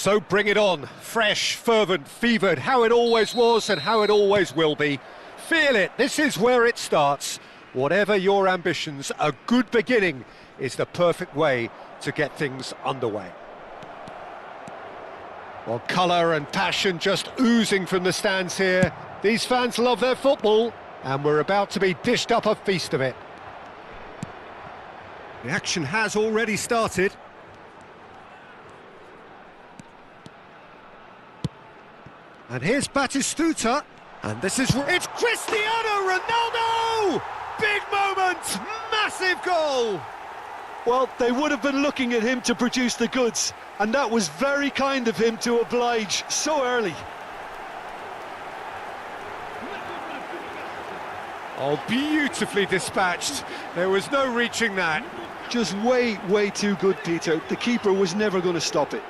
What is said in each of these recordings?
So bring it on, fresh, fervent, fevered, how it always was and how it always will be. Feel it, this is where it starts. Whatever your ambitions, a good beginning is the perfect way to get things underway. Well, colour and passion just oozing from the stands here. These fans love their football, and we're about to be dished up a feast of it. The action has already started. And here's Batistuta, and this is... It's Cristiano Ronaldo! Big moment, massive goal! Well, they would have been looking at him to produce the goods, and that was very kind of him to oblige so early. Oh, beautifully dispatched. There was no reaching that. Just way, way too good, Peter. The keeper was never going to stop it.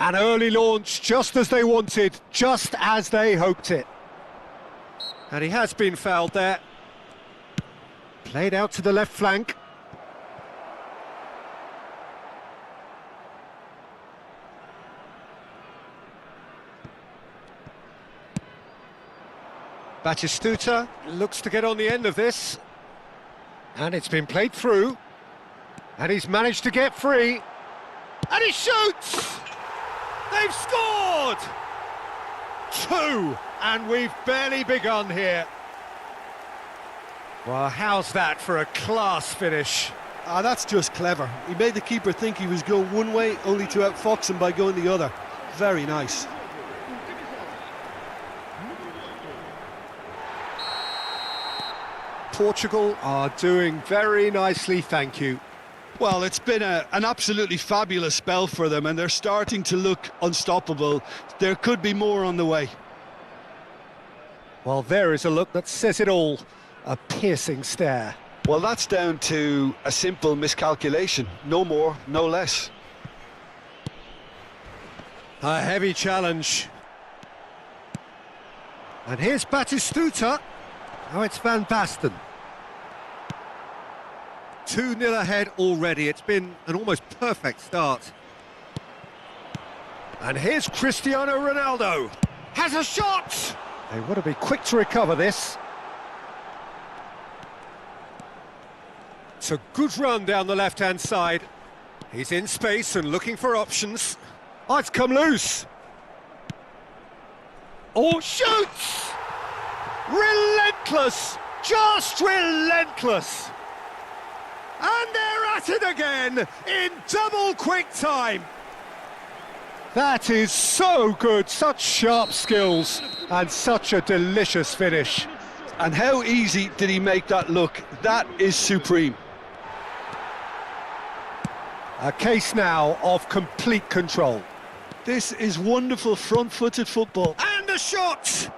An early launch, just as they wanted, just as they hoped it. And he has been fouled there. Played out to the left flank. Batistuta looks to get on the end of this. And it's been played through. And he's managed to get free. And he shoots! They've scored! 2, and we've barely begun here. Well, how's that for a class finish? That's just clever. He made the keeper think he was going one way, only to outfox him by going the other. Very nice. Portugal are doing very nicely, thank you. Well, it's been an absolutely fabulous spell for them, and they're starting to look unstoppable. There could be more on the way. Well, there is a look that says it all. A piercing stare. Well, that's down to a simple miscalculation. No more, no less. A heavy challenge. And here's Batistuta. Now it's Van Basten. 2-0 ahead already. It's been an almost perfect start. And here's Cristiano Ronaldo. Has a shot! They want to be quick to recover this. It's a good run down the left-hand side. He's in space and looking for options. Oh, it's come loose. Oh, shoots! Relentless! Just relentless! And they're at it again, in double quick time. That is so good, such sharp skills, and such a delicious finish. And how easy did he make that look? That is supreme. A case now of complete control. This is wonderful front-footed football. And a shot!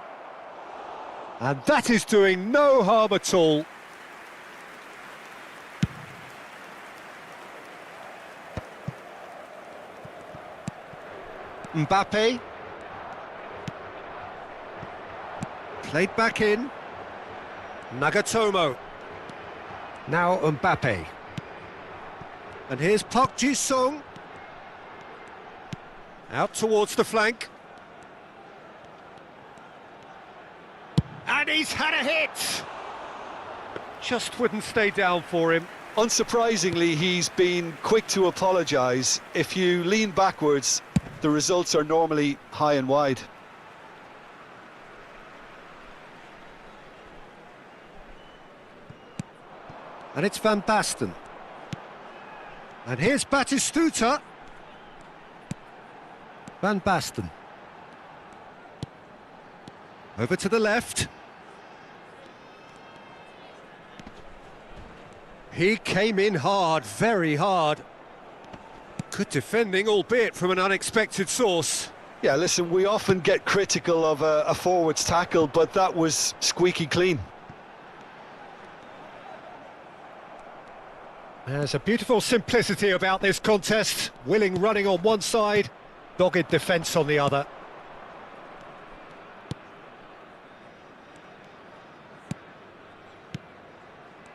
And that is doing no harm at all. Mbappe. Played back in. Nagatomo. Now Mbappe. And here's Park Ji-sung. Out towards the flank. And he's had a hit! Just wouldn't stay down for him. Unsurprisingly, he's been quick to apologise. If you lean backwards, the results are normally high and wide. And it's Van Basten. And here's Batistuta. Van Basten. Over to the left. He came in hard, very hard. Good defending, albeit from an unexpected source. Yeah, listen, we often get critical of a forward's tackle, but that was squeaky clean. There's a beautiful simplicity about this contest. Willing running on one side, dogged defence on the other.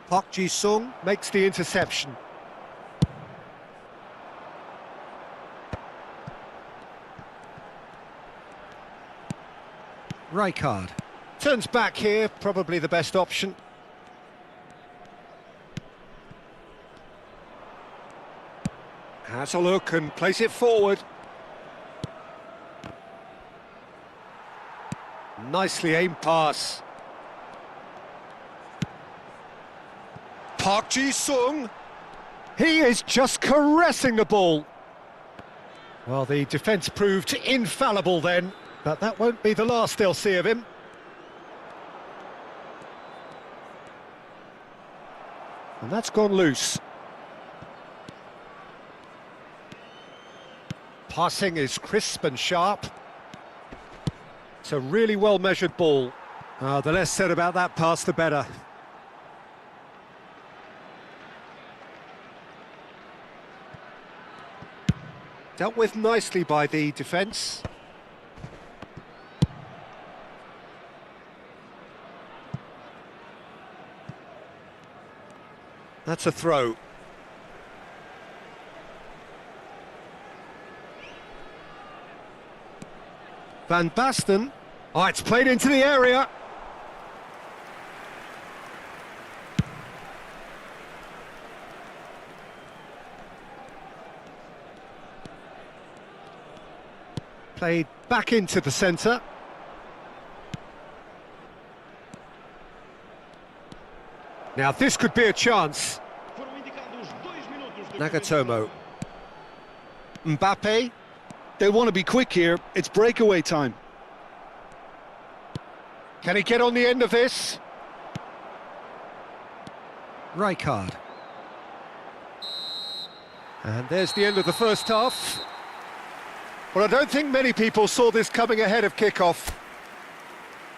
Park Ji-sung makes the interception. Rijkaard turns back here, probably the best option. Has a look and plays it forward. Nicely aimed pass. Park Ji-sung. He is just caressing the ball. Well, the defence proved infallible then, but that won't be the last they'll see of him. And that's gone loose. Passing is crisp and sharp. It's a really well-measured ball. The less said about that pass, the better. Dealt with nicely by the defence. That's a throw. Van Basten. Oh, it's played into the area. Played back into the centre. Now this could be a chance. Nagatomo. Mbappe. They want to be quick here. It's breakaway time. Can he get on the end of this? Rijkaard. And there's the end of the first half. Well, I don't think many people saw this coming ahead of kick-off.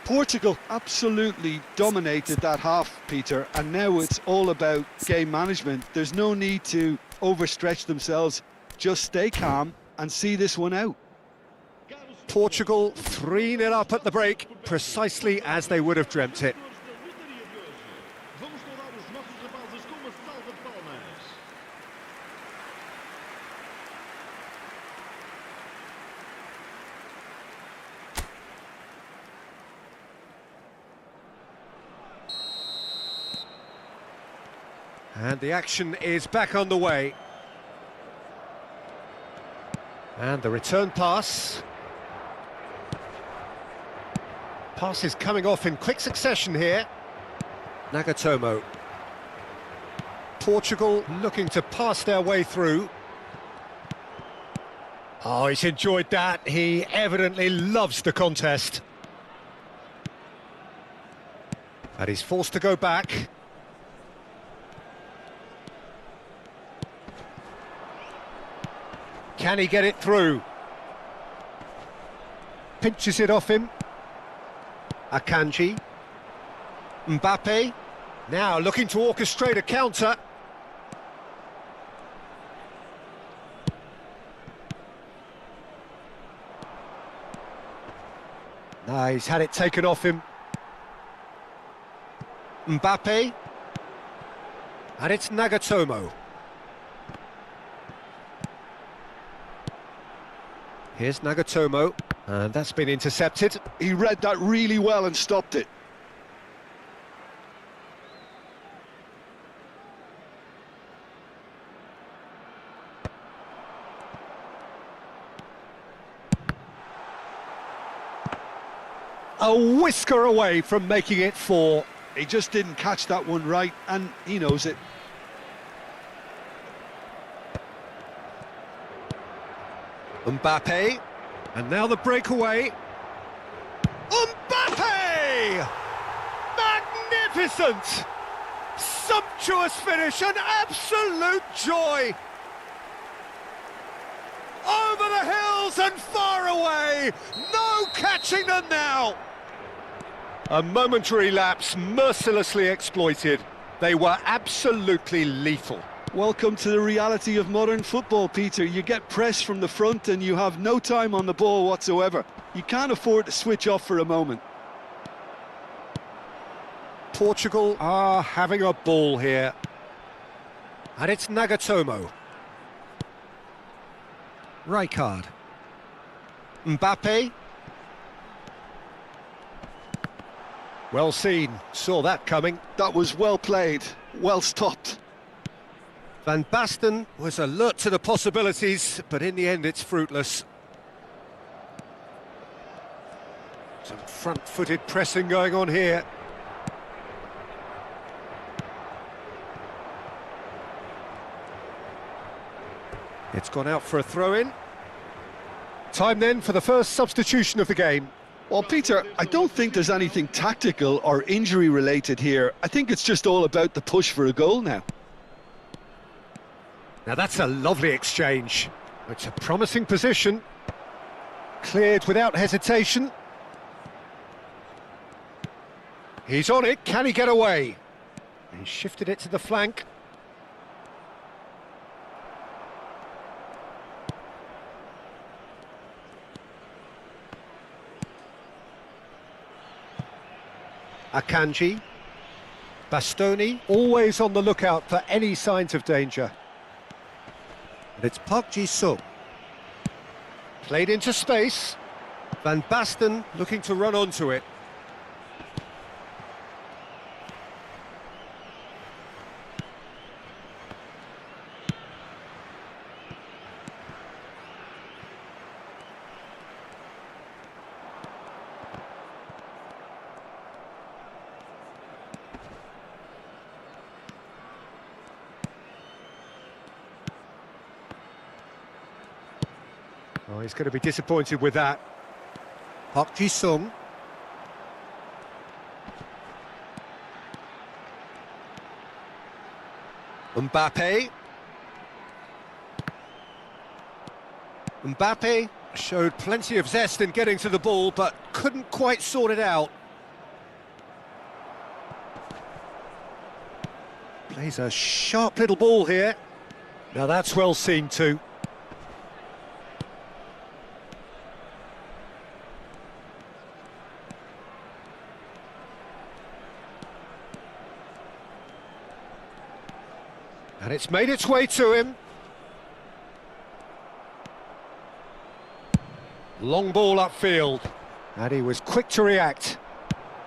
Portugal absolutely dominated that half, Peter, and now it's all about game management. There's no need to overstretch themselves. Just stay calm and see this one out. Portugal 3-0 up at the break, precisely as they would have dreamt it. And the action is back on the way. And the return pass. Pass is coming off in quick succession here. Nagatomo. Portugal looking to pass their way through. Oh, he's enjoyed that. He evidently loves the contest. And he's forced to go back. Can he get it through? Pinches it off him. Akanji. Mbappe. Now looking to orchestrate a counter. Now he's had it taken off him. Mbappe. And it's Nagatomo. Here's Nagatomo, and that's been intercepted. He read that really well and stopped it. A whisker away from making it 4. He just didn't catch that one right, and he knows it. Mbappe, and now the breakaway. Mbappe! Magnificent! Sumptuous finish, an absolute joy! Over the hills and far away, no catching them now! A momentary lapse mercilessly exploited. They were absolutely lethal. Welcome to the reality of modern football, Peter. You get pressed from the front and you have no time on the ball whatsoever. You can't afford to switch off for a moment. Portugal are having a ball here. And it's Nagatomo. Rijkaard. Mbappe. Well seen, saw that coming. That was well played, well stopped. Van Basten was alert to the possibilities, but in the end it's fruitless. Some front-footed pressing going on here. It's gone out for a throw-in. Time then for the first substitution of the game. Well, Peter, I don't think there's anything tactical or injury-related here. I think it's just all about the push for a goal now. Now that's a lovely exchange. It's a promising position. Cleared without hesitation. He's on it, can he get away? He shifted it to the flank. Akanji. Bastoni, always on the lookout for any signs of danger. And it's Park Ji-sung. Played into space. Van Basten looking to run onto it. Oh, he's going to be disappointed with that. Park Ji-sung. Mbappe. Mbappe showed plenty of zest in getting to the ball, but couldn't quite sort it out. Plays a sharp little ball here. Now that's well seen too. And it's made its way to him. Long ball upfield. And he was quick to react.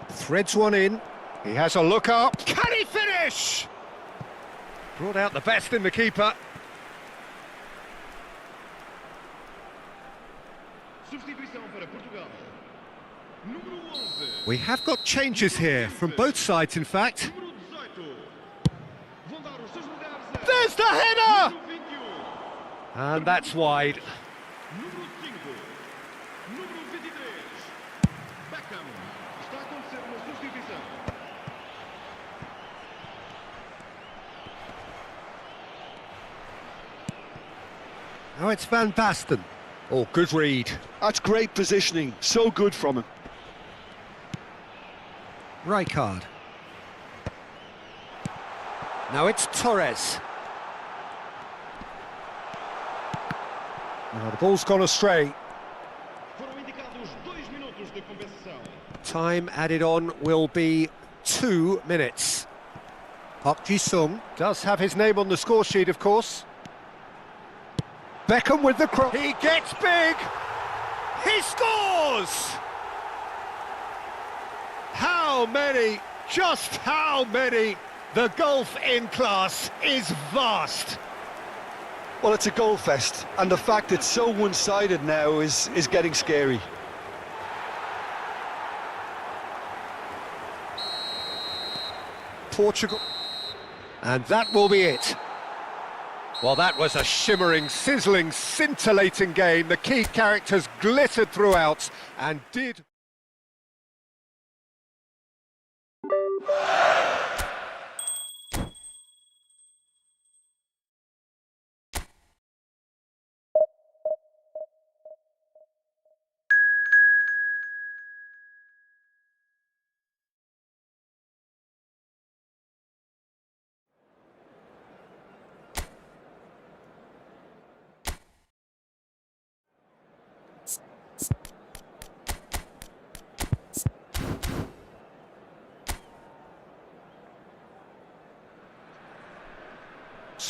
Threads one in. He has a look up. Can he finish? Brought out the best in the keeper. We have got changes here, from both sides in fact. There's the header! And that's wide. Now it's Van Basten. Oh, good read. That's great positioning, so good from him. Rijkaard. Now it's Torres. Now the ball's gone astray. Time added on will be 2 minutes. Park Ji-sung does have his name on the score sheet, of course. Beckham with the cross. He gets big. He scores! How many? Just how many? The gulf in class is vast. Well, it's a goal fest, and the fact it's so one-sided now is getting scary. Portugal. And that will be it. Well, that was a shimmering, sizzling, scintillating game. The key characters glittered throughout and did...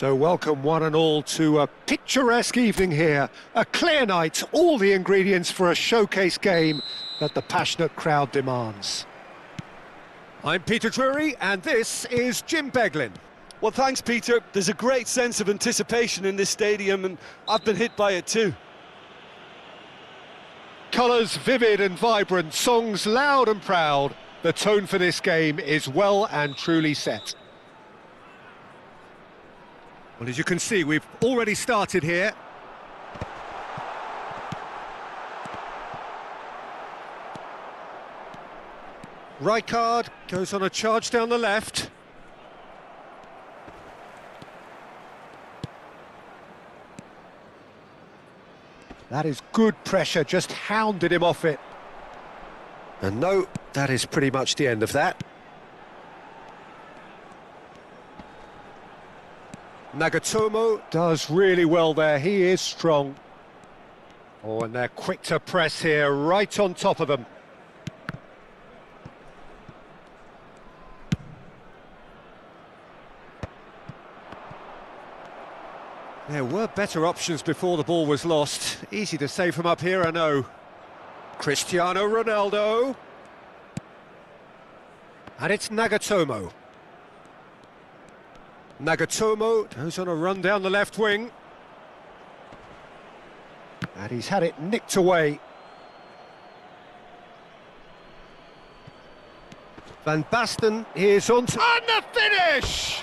So welcome one and all to a picturesque evening here. A clear night, all the ingredients for a showcase game that the passionate crowd demands. I'm Peter Drury and this is Jim Beglin. Well, thanks, Peter. There's a great sense of anticipation in this stadium and I've been hit by it too. Colours vivid and vibrant, songs loud and proud. The tone for this game is well and truly set. Well, as you can see, we've already started here. Rijkaard goes on a charge down the left. That is good pressure, just hounded him off it. And no, that is pretty much the end of that. Nagatomo does really well there, he is strong. Oh, and they're quick to press here, right on top of them. There were better options before the ball was lost. Easy to save from up here, I know. Cristiano Ronaldo. And it's Nagatomo. Nagatomo goes on a run down the left wing. And he's had it nicked away. Van Basten is on to... And the finish!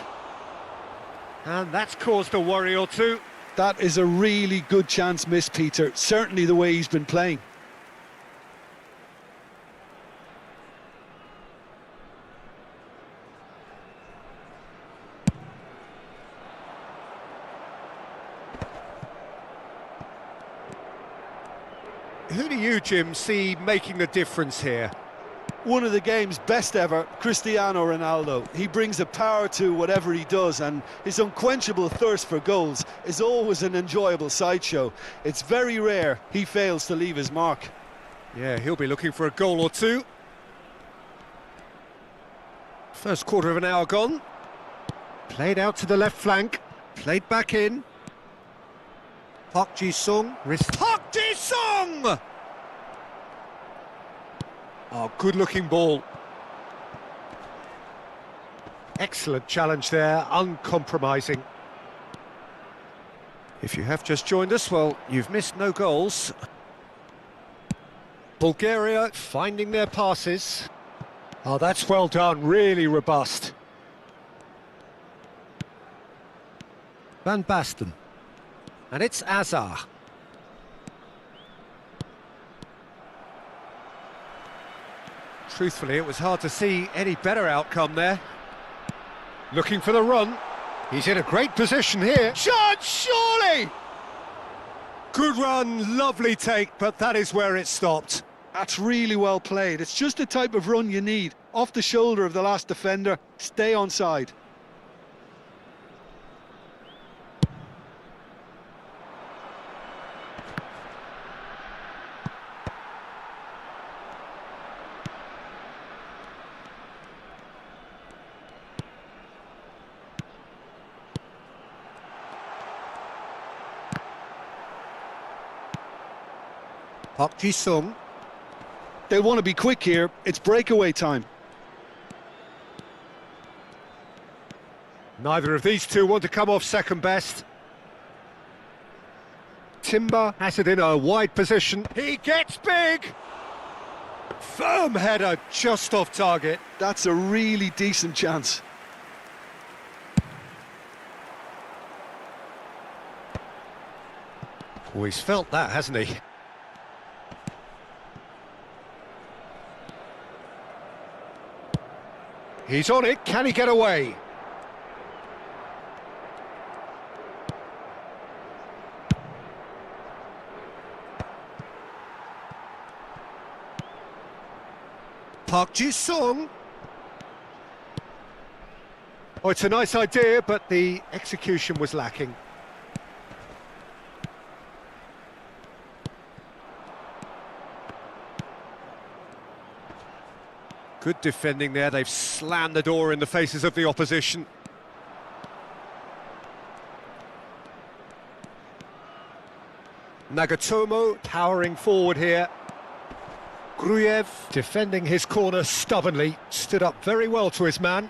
And that's caused a worry or two. That is a really good chance missed, Peter. Certainly the way he's been playing. Who do you, Jim, see making the difference here? One of the game's best ever, Cristiano Ronaldo. He brings a power to whatever he does, and his unquenchable thirst for goals is always an enjoyable sideshow. It's very rare he fails to leave his mark. Yeah, he'll be looking for a goal or two. First quarter of an hour gone. Played out to the left flank. Played back in. Park Ji-sung. Park Ji-sung! Oh, good-looking ball. Excellent challenge there, uncompromising. If you have just joined us, well, you've missed no goals. Bulgaria finding their passes. Oh, that's well done, really robust. Van Basten. And it's Azar. Truthfully, it was hard to see any better outcome there. Looking for the run. He's in a great position here. Shot, surely! Good run, lovely take, but that is where it stopped. That's really well played. It's just the type of run you need. Off the shoulder of the last defender, stay onside. Park Ji-sung. They want to be quick here. It's breakaway time. Neither of these two want to come off second best. Timber has it in a wide position. He gets big! Firm header just off target. That's a really decent chance. Oh, he's felt that, hasn't he? He's on it, can he get away? Park Ji-sung. Oh, it's a nice idea, but the execution was lacking. Good defending there, they've slammed the door in the faces of the opposition. Nagatomo towering forward here. Gruyev defending his corner stubbornly, stood up very well to his man.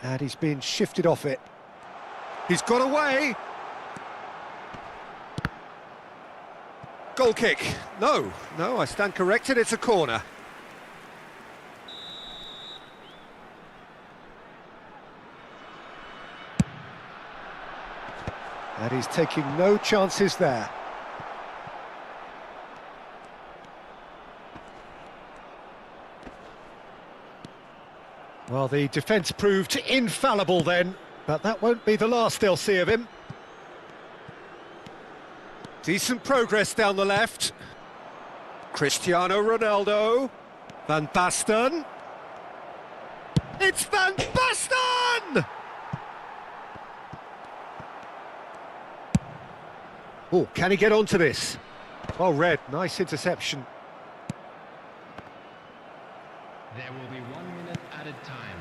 And he's been shifted off it. He's got away! Goal kick. No, I stand corrected, it's a corner. And he's taking no chances there. Well, the defence proved infallible then, but that won't be the last they'll see of him. Decent progress down the left. Cristiano Ronaldo. Van Basten. It's Van Basten! Oh, can he get onto this? Oh, Red, nice interception. There will be 1 minute added time.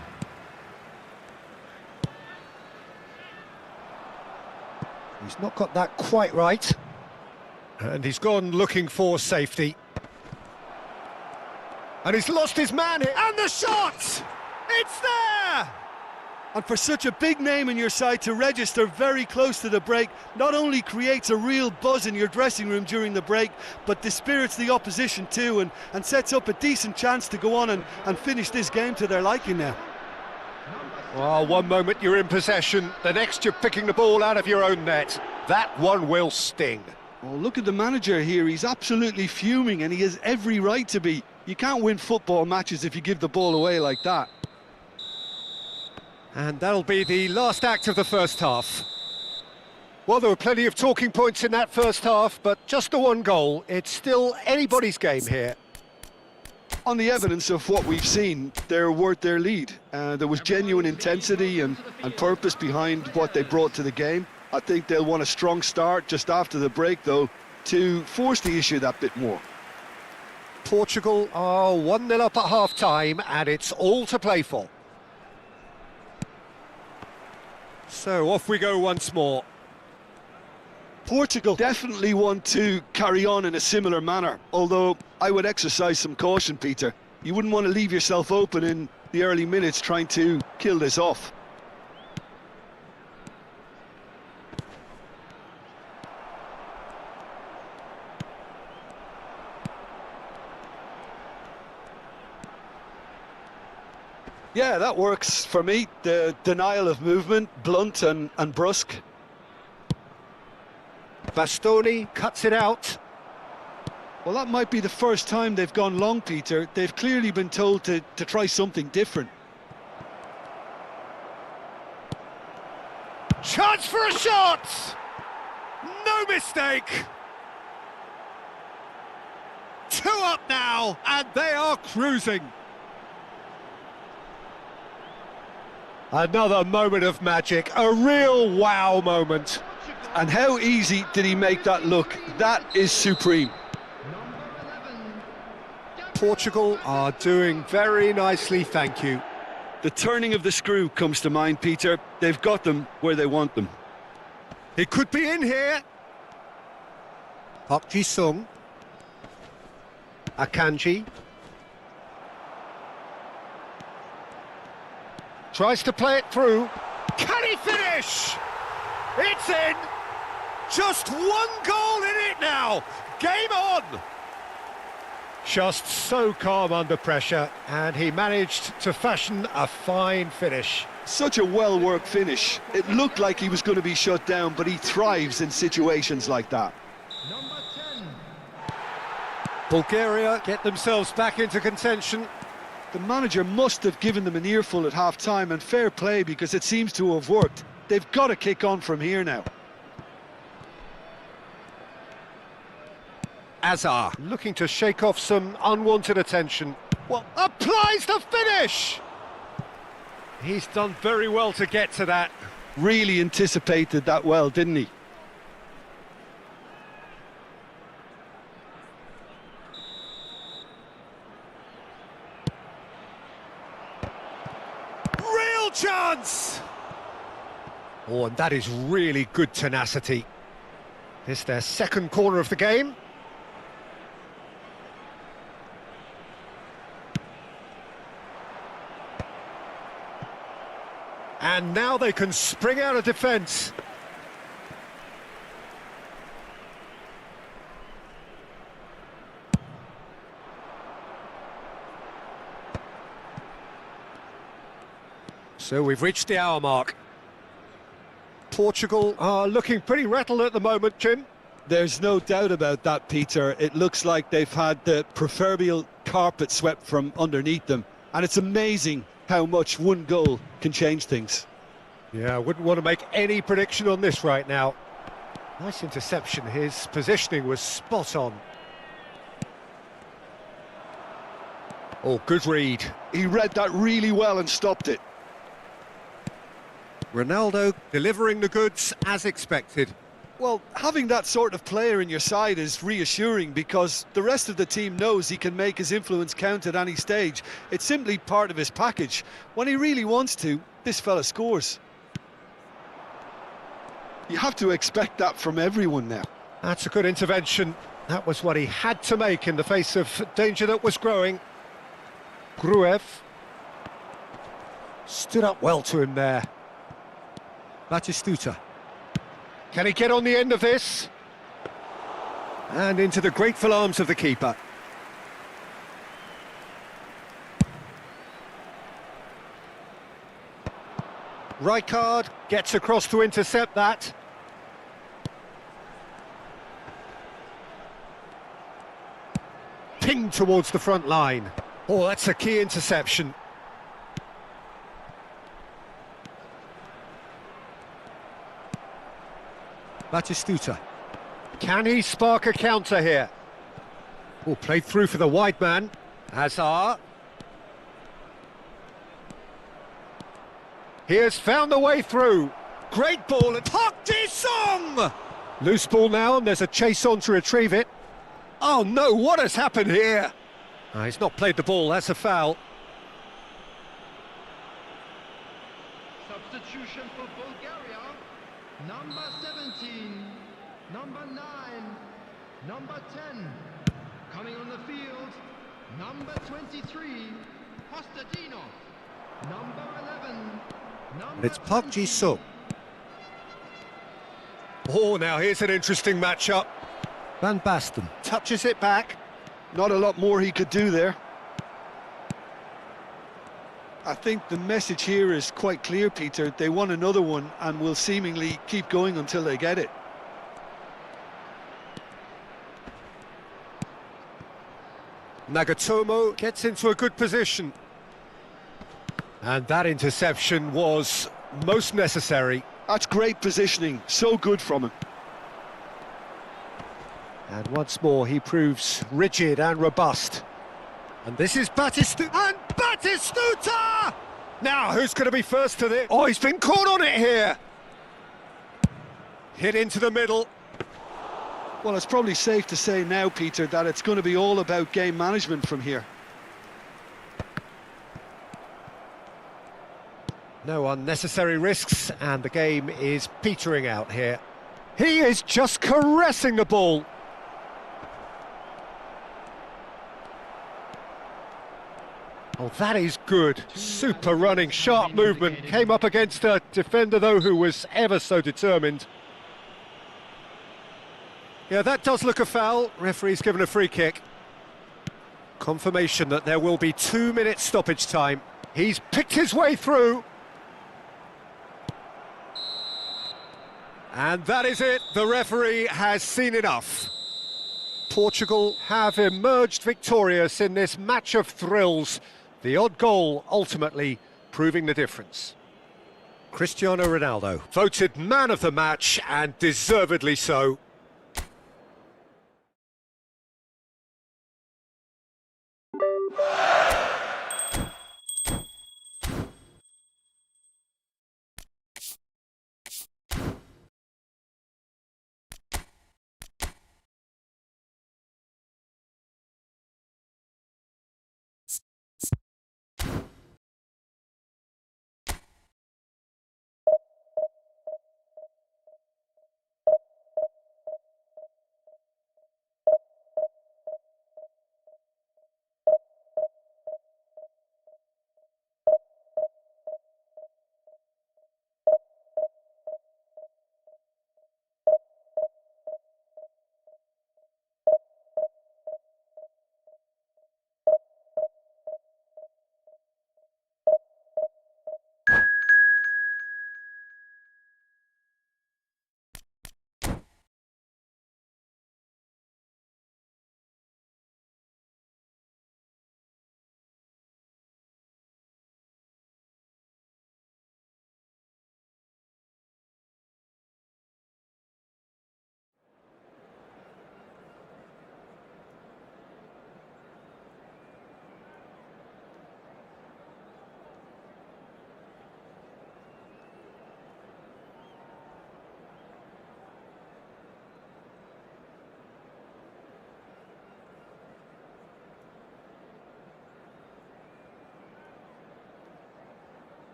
He's not got that quite right. And he's gone looking for safety. And he's lost his man here. And the shot! It's there! And for such a big name in your side to register very close to the break, not only creates a real buzz in your dressing room during the break, but dispirits the opposition too, and sets up a decent chance to go on and finish this game to their liking now. Well, one moment you're in possession, the next you're picking the ball out of your own net. That one will sting. Oh, look at the manager here, he's absolutely fuming, and he has every right to be. You can't win football matches if you give the ball away like that. And that'll be the last act of the first half. Well, there were plenty of talking points in that first half, but just the one goal. It's still anybody's game here. On the evidence of what we've seen, they're worth their lead. There was genuine intensity and purpose behind what they brought to the game. I think they'll want a strong start just after the break, though, to force the issue that bit more. Portugal are 1-0 up at half-time, and it's all to play for. So off we go once more. Portugal definitely want to carry on in a similar manner, although I would exercise some caution, Peter. You wouldn't want to leave yourself open in the early minutes trying to kill this off. Yeah, that works for me. The denial of movement, blunt and brusque. Bastoni cuts it out. Well, that might be the first time they've gone long, Peter. They've clearly been told to try something different. Chance for a shot! No mistake! 2 up now, and they are cruising. Another moment of magic, a real wow moment. And how easy did he make that look? That is supreme. Portugal are doing very nicely, thank you. The turning of the screw comes to mind, Peter. They've got them where they want them. It could be in here. Park Ji-sung. Akanji. Tries to play it through. Can he finish? It's in! Just 1 goal in it now! Game on! Just so calm under pressure, and he managed to fashion a fine finish. Such a well-worked finish. It looked like he was going to be shut down, but he thrives in situations like that. Number 10. Bulgaria get themselves back into contention. The manager must have given them an earful at half-time, and fair play because it seems to have worked. They've got to kick on from here now. Azar looking to shake off some unwanted attention. Well, applies the finish! He's done very well to get to that. Really anticipated that well, didn't he? Real chance! Oh, and that is really good tenacity. This their second corner of the game. And now they can spring out of defence. So we've reached the hour mark. Portugal are looking pretty rattled at the moment, Jim. There's no doubt about that, Peter. It looks like they've had the proverbial carpet swept from underneath them. And it's amazing how much one goal can change things. Yeah, I wouldn't want to make any prediction on this right now. Nice interception. His positioning was spot on. Oh, good read. He read that really well and stopped it. Ronaldo delivering the goods as expected. Well, having that sort of player in your side is reassuring because the rest of the team knows he can make his influence count at any stage. It's simply part of his package. When he really wants to, this fella scores. You have to expect that from everyone now. That's a good intervention. That was what he had to make in the face of danger that was growing. Gruev stood up well to him there. Batistuta. Can he get on the end of this? And into the grateful arms of the keeper. Rijkaard gets across to intercept that. Pinged towards the front line. Oh, that's a key interception. Batistuta. Can he spark a counter here? Oh, played through for the wide man. Hazard. He has found the way through. Great ball and Park Ji-sung! Loose ball now and there's a chase on to retrieve it. Oh no, what has happened here? He's not played the ball, that's a foul. Substitution for Bulgaria. Number 17, number 9, number 10. Coming on the field, number 23, Postadino. Number 11, And it's Park Ji-sung. Oh, now here's an interesting matchup. Van Basten touches it back. Not a lot more he could do there. I think the message here is quite clear, Peter. They want another one and will seemingly keep going until they get it. Nagatomo gets into a good position. And that interception was most necessary. That's great positioning, so good from him. And once more he proves rigid and robust. And this is Batistuta. And Batistuta! Now, who's going to be first to this? Oh, he's been caught on it here. Hit into the middle. Well, it's probably safe to say now, Peter, that it's going to be all about game management from here. No unnecessary risks, and the game is petering out here. He is just caressing the ball. Oh, that is good. Super running, sharp movement. Came up against a defender, though, who was ever so determined. Yeah, that does look a foul. Referee's given a free kick. Confirmation that there will be 2 minutes stoppage time. He's picked his way through. And that is it. The referee has seen enough. Portugal have emerged victorious in this match of thrills. The odd goal ultimately proving the difference. Cristiano Ronaldo voted man of the match, and deservedly so.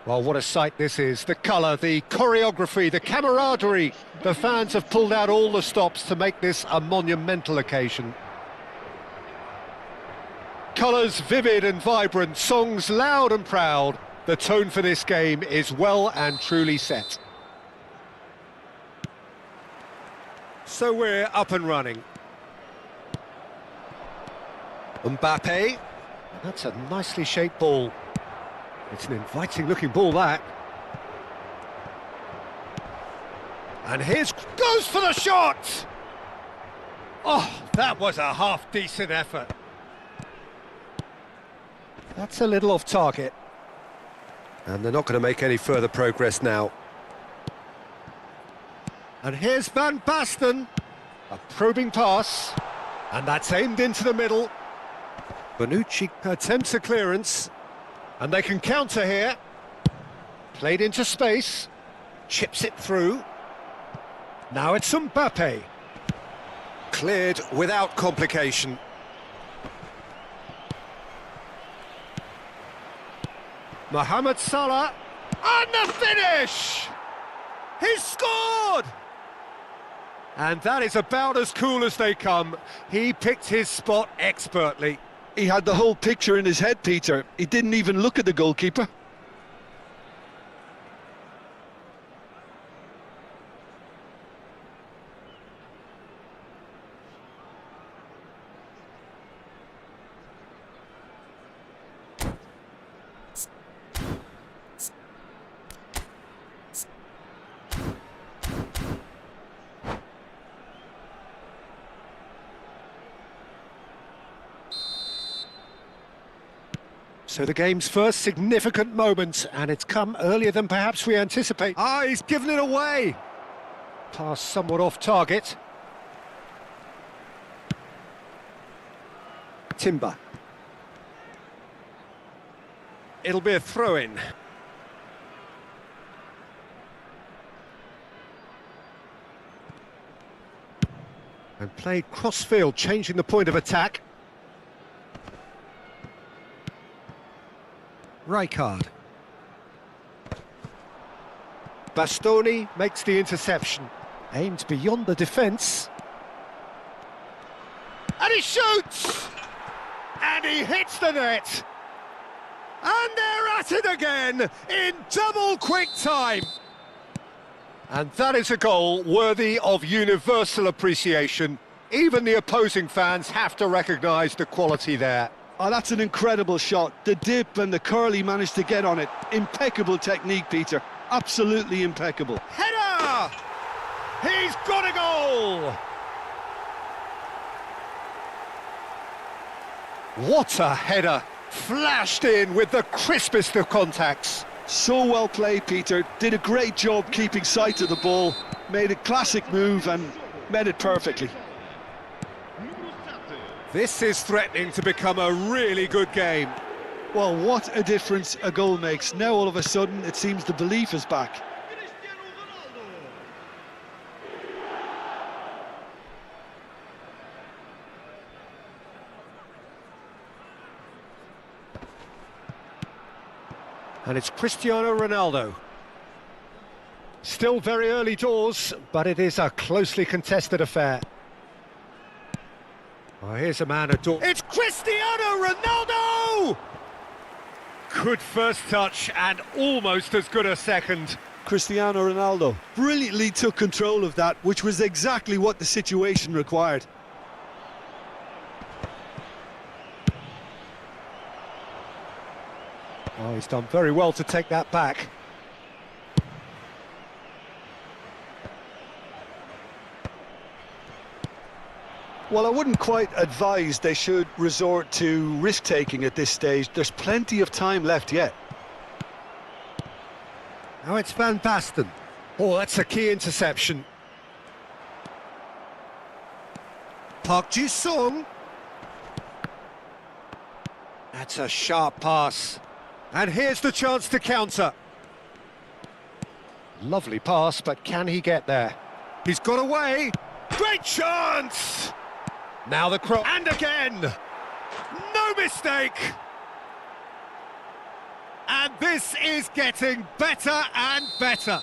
Well, what a sight this is. The colour, the choreography, the camaraderie. The fans have pulled out all the stops to make this a monumental occasion. Colours vivid and vibrant, songs loud and proud. The tone for this game is well and truly set. So we're up and running. Mbappe. That's a nicely shaped ball. It's an inviting-looking ball, that. And goes for the shot! Oh, that was a half-decent effort. That's a little off target. And they're not going to make any further progress now. And here's Van Basten. A probing pass. And that's aimed into the middle. Bonucci attempts a clearance. And they can counter here. Played into space. Chips it through. Now it's Mbappe. Cleared without complication. Mohamed Salah. And the finish! He's scored! And that is about as cool as they come. He picked his spot expertly. He had the whole picture in his head, Peter. He didn't even look at the goalkeeper. So the game's first significant moment, and it's come earlier than perhaps we anticipate. Ah, he's given it away! Pass somewhat off target. Timber. It'll be a throw-in. And played cross-field, changing the point of attack. Rijkaard. Bastoni makes the interception. Aimed beyond the defence. And he shoots! And he hits the net! And they're at it again in double quick time! And that is a goal worthy of universal appreciation. Even the opposing fans have to recognise the quality there. Oh, that's an incredible shot. The dip and the curl he managed to get on it. Impeccable technique, Peter. Absolutely impeccable. Header! He's got a goal! What a header! Flashed in with the crispest of contacts. So well played, Peter. Did a great job keeping sight of the ball. Made a classic move and met it perfectly. This is threatening to become a really good game. Well, what a difference a goal makes. Now all of a sudden it seems the belief is back. And it's Cristiano Ronaldo. Still very early doors, but it is a closely contested affair. Oh, here's a man adored. It's Cristiano Ronaldo! Good first touch and almost as good a second. Cristiano Ronaldo brilliantly took control of that, which was exactly what the situation required. Oh, he's done very well to take that back. Well, I wouldn't quite advise they should resort to risk-taking at this stage. There's plenty of time left yet. Now it's Van Basten. Oh, that's a key interception. Park Ji-sung. That's a sharp pass. And here's the chance to counter. Lovely pass, but can he get there? He's got away. Great chance! Now the cross. And again! No mistake! And this is getting better and better.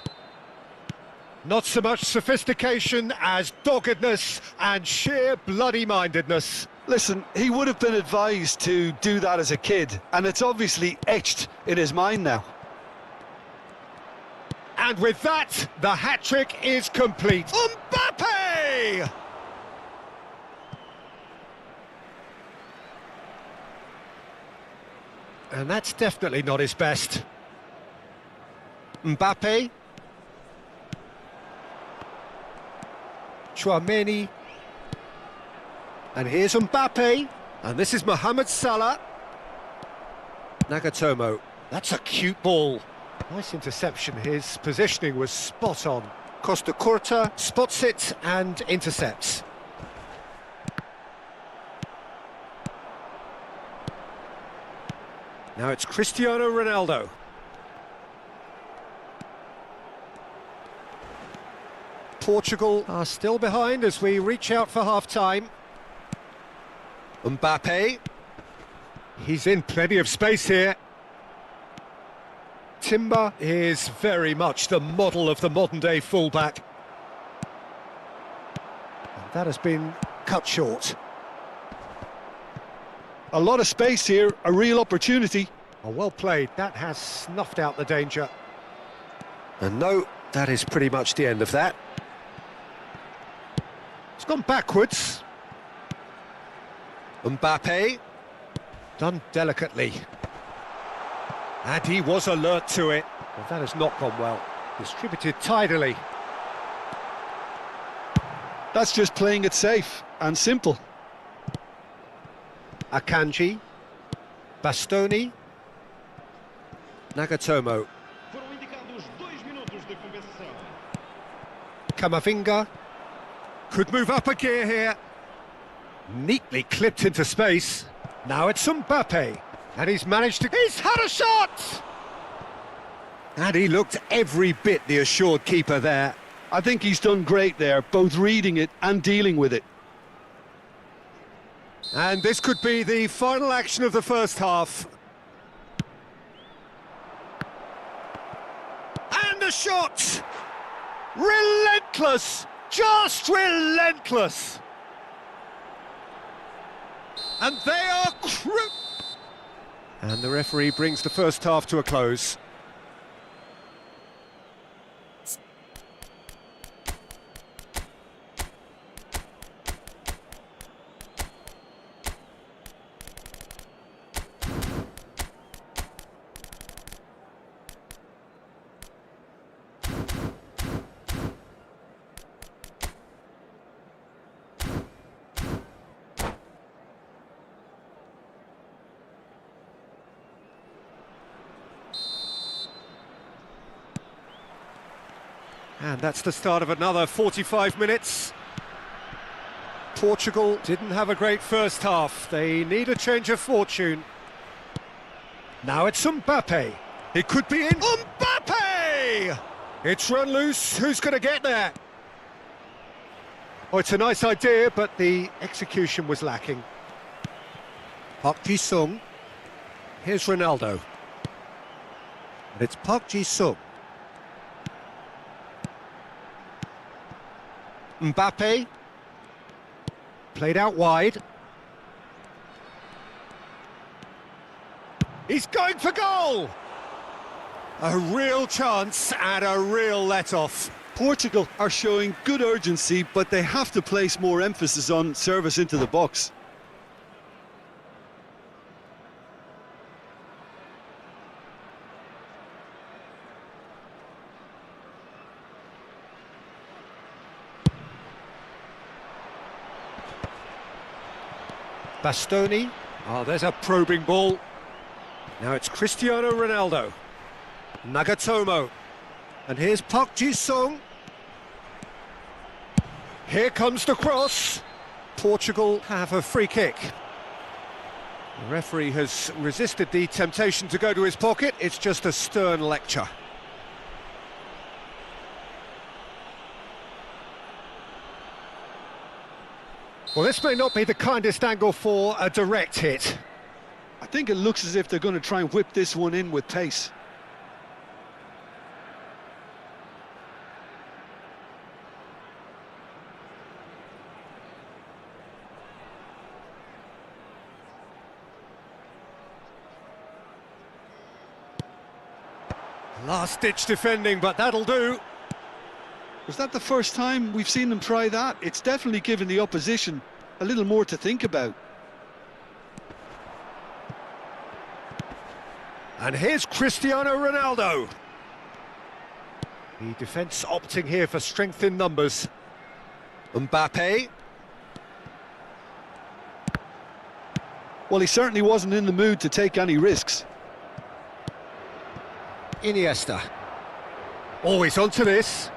Not so much sophistication as doggedness and sheer bloody-mindedness. Listen, he would have been advised to do that as a kid, and it's obviously etched in his mind now. And with that, the hat-trick is complete. Mbappe! And that's definitely not his best. Mbappe. Chouameni. And here's Mbappe. And this is Mohamed Salah. Nagatomo. That's a cute ball. Nice interception. His positioning was spot on. Costa Curta spots it and intercepts. Now it's Cristiano Ronaldo. Portugal are still behind as we reach out for half-time. Mbappe. He's in plenty of space here. Timber is very much the model of the modern-day fullback. And that has been cut short. A lot of space here, a real opportunity. Oh, well played. That has snuffed out the danger. And no, that is pretty much the end of that. It's gone backwards. Mbappe. Done delicately. And he was alert to it. Well, that has not gone well. Distributed tidily. That's just playing it safe and simple. Akanji. Bastoni. Nagatomo. Camavinga. Could move up a gear here. Neatly clipped into space. Now it's Mbappe. And he's managed to... He's had a shot! And he looked every bit the assured keeper there. I think he's done great there, both reading it and dealing with it. And this could be the final action of the first half. And the shot! Relentless! Just relentless! And they are And the referee brings the first half to a close. And that's the start of another 45 minutes. Portugal didn't have a great first half. They need a change of fortune. Now it's Mbappe. It could be in. Mbappe! It's run loose. Who's going to get there? Oh, it's a nice idea, but the execution was lacking. Park Ji-sung. Here's Ronaldo. And it's Park Ji-sung. Mbappe. Played out wide. He's going for goal! A real chance and a real let-off. Portugal are showing good urgency, but they have to place more emphasis on service into the box. Bastoni. Oh, there's a probing ball. Now it's Cristiano Ronaldo. Nagatomo. And here's Park Ji-sung. Here comes the cross. Portugal have a free kick. The referee has resisted the temptation to go to his pocket. It's just a stern lecture. Well, this may not be the kindest angle for a direct hit. I think it looks as if they're going to try and whip this one in with pace. Last-ditch defending, but that'll do. Was that the first time we've seen them try that? It's definitely given the opposition a little more to think about. And here's Cristiano Ronaldo. The defence opting here for strength in numbers. Mbappe. Well, he certainly wasn't in the mood to take any risks. Iniesta. Always onto this.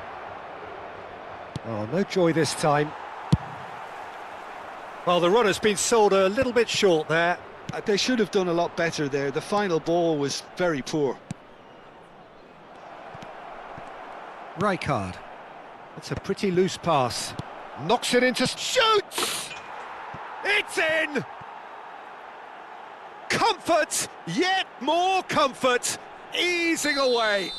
Oh, no joy this time. Well, the run has been sold a little bit short there. They should have done a lot better there. The final ball was very poor. Rijkaard. That's a pretty loose pass. Knocks it into... Shoots! It's in! Comfort! Yet more comfort! Easing away.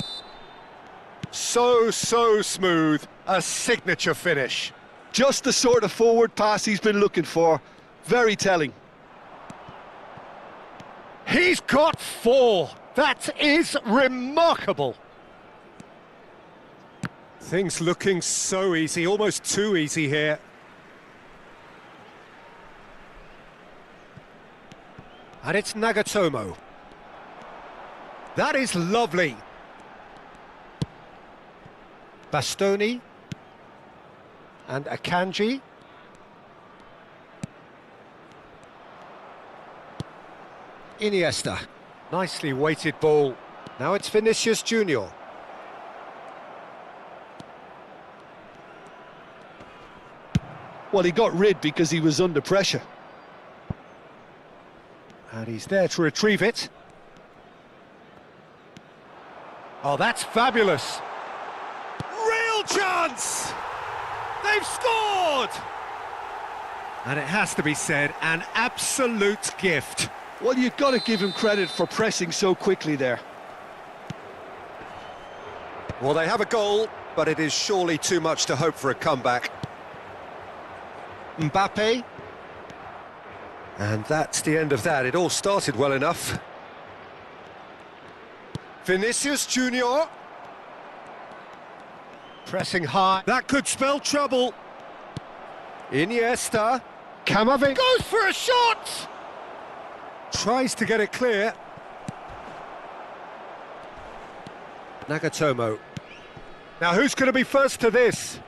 So smooth. A signature finish. Just the sort of forward pass he's been looking for. Very telling. He's got 4. That is remarkable. Things looking so easy, almost too easy here. And it's Nagatomo. That is lovely. Bastoni. And Akanji. Iniesta. Nicely weighted ball. Now it's Vinicius Junior. Well, he got rid because he was under pressure. And he's there to retrieve it. Oh, that's fabulous. Real chance! They've scored! And it has to be said, an absolute gift. Well, you've got to give him credit for pressing so quickly there. Well, they have a goal, but it is surely too much to hope for a comeback. Mbappe. And that's the end of that. It all started well enough. Vinicius Junior. Pressing high. That could spell trouble. Iniesta. Camavinga goes for a shot! Tries to get it clear. Nagatomo. Now who's going to be first to this?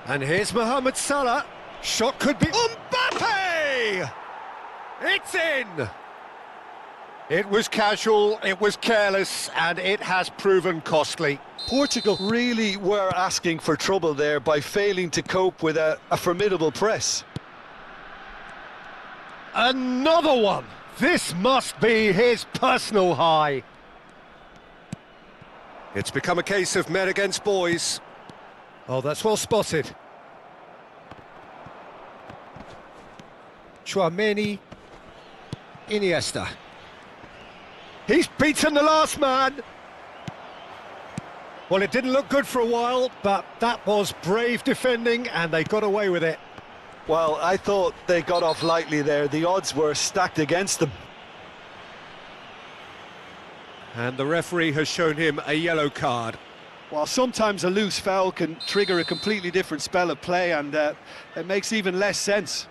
And here's Mohamed Salah. Shot could be... Mbappe! It's in! It was casual, it was careless, and it has proven costly. Portugal really were asking for trouble there by failing to cope with a formidable press. Another one! This must be his personal high. It's become a case of men against boys. Oh, that's well spotted. Tchouameni, Iniesta. He's beaten the last man. Well, it didn't look good for a while, but that was brave defending and they got away with it. Well, I thought they got off lightly there. The odds were stacked against them. And the referee has shown him a yellow card. While sometimes a loose foul can trigger a completely different spell of play, and it makes even less sense.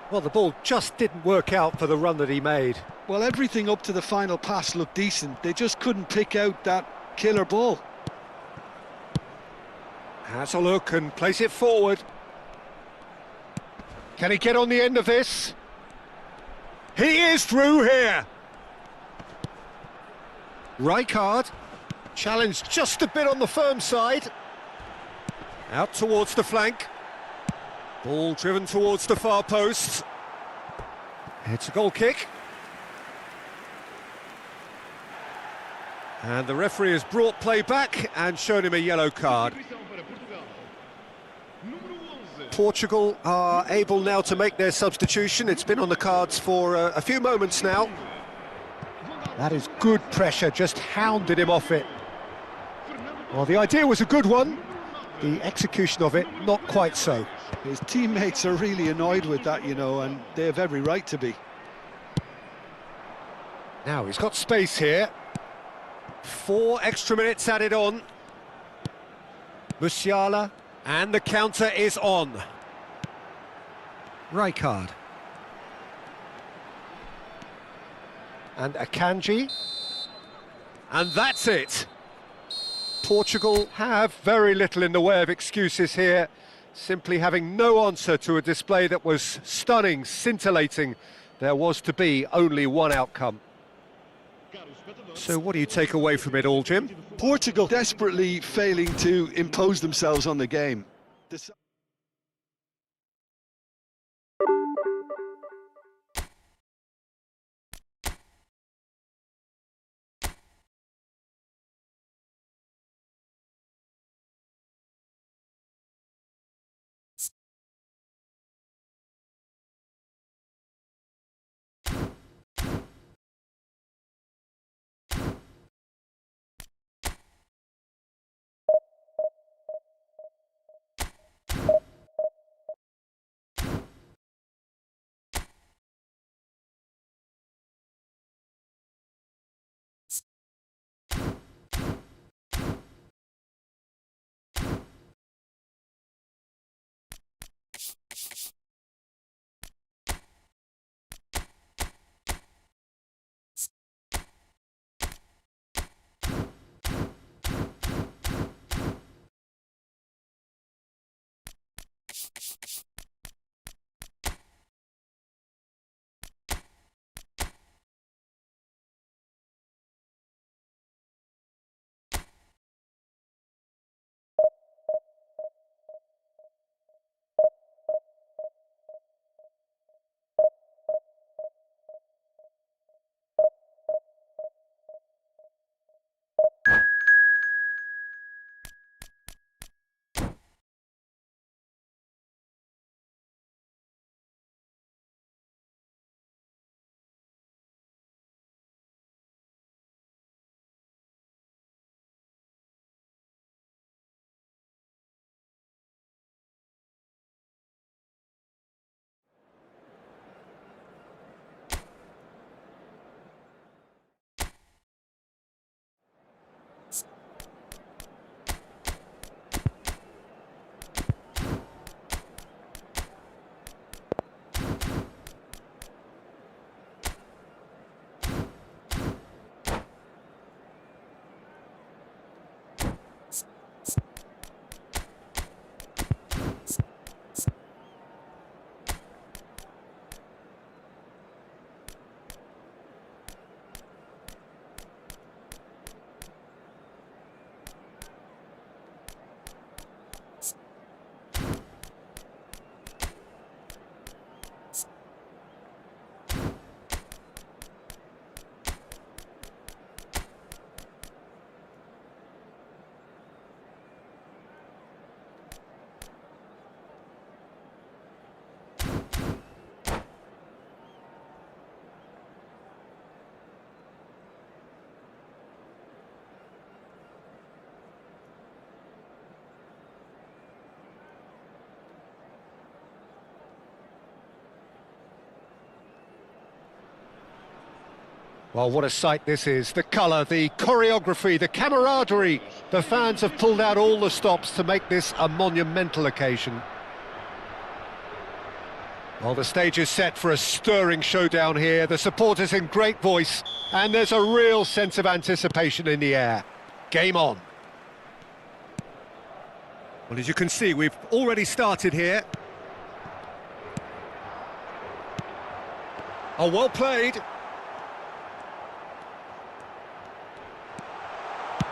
Well, the ball just didn't work out for the run that he made. Well, everything up to the final pass looked decent. They just couldn't pick out that killer ball. Has a look and plays it forward. Can he get on the end of this? He is through here. Rijkaard challenged just a bit on the firm side. Out towards the flank. Ball driven towards the far post. It's a goal kick. And the referee has brought play back and shown him a yellow card. Portugal are able now to make their substitution. It's been on the cards for a few moments now. That is good pressure, just hounded him off it. Well, the idea was a good one. The execution of it, not quite so. His teammates are really annoyed with that, you know, and they have every right to be. Now he's got space here. 4 extra minutes added on. Musiala, and the counter is on. Rijkaard. And Akanji. And that's it. Portugal have very little in the way of excuses here, simply having no answer to a display that was stunning, scintillating. There was to be only one outcome. So what do you take away from it all, Jim? Portugal desperately failing to impose themselves on the game. Well, what a sight this is. The colour, the choreography, the camaraderie. The fans have pulled out all the stops to make this a monumental occasion. Well, the stage is set for a stirring showdown here. The supporters in great voice, and there's a real sense of anticipation in the air. Game on. Well, as you can see, we've already started here. Oh, well played.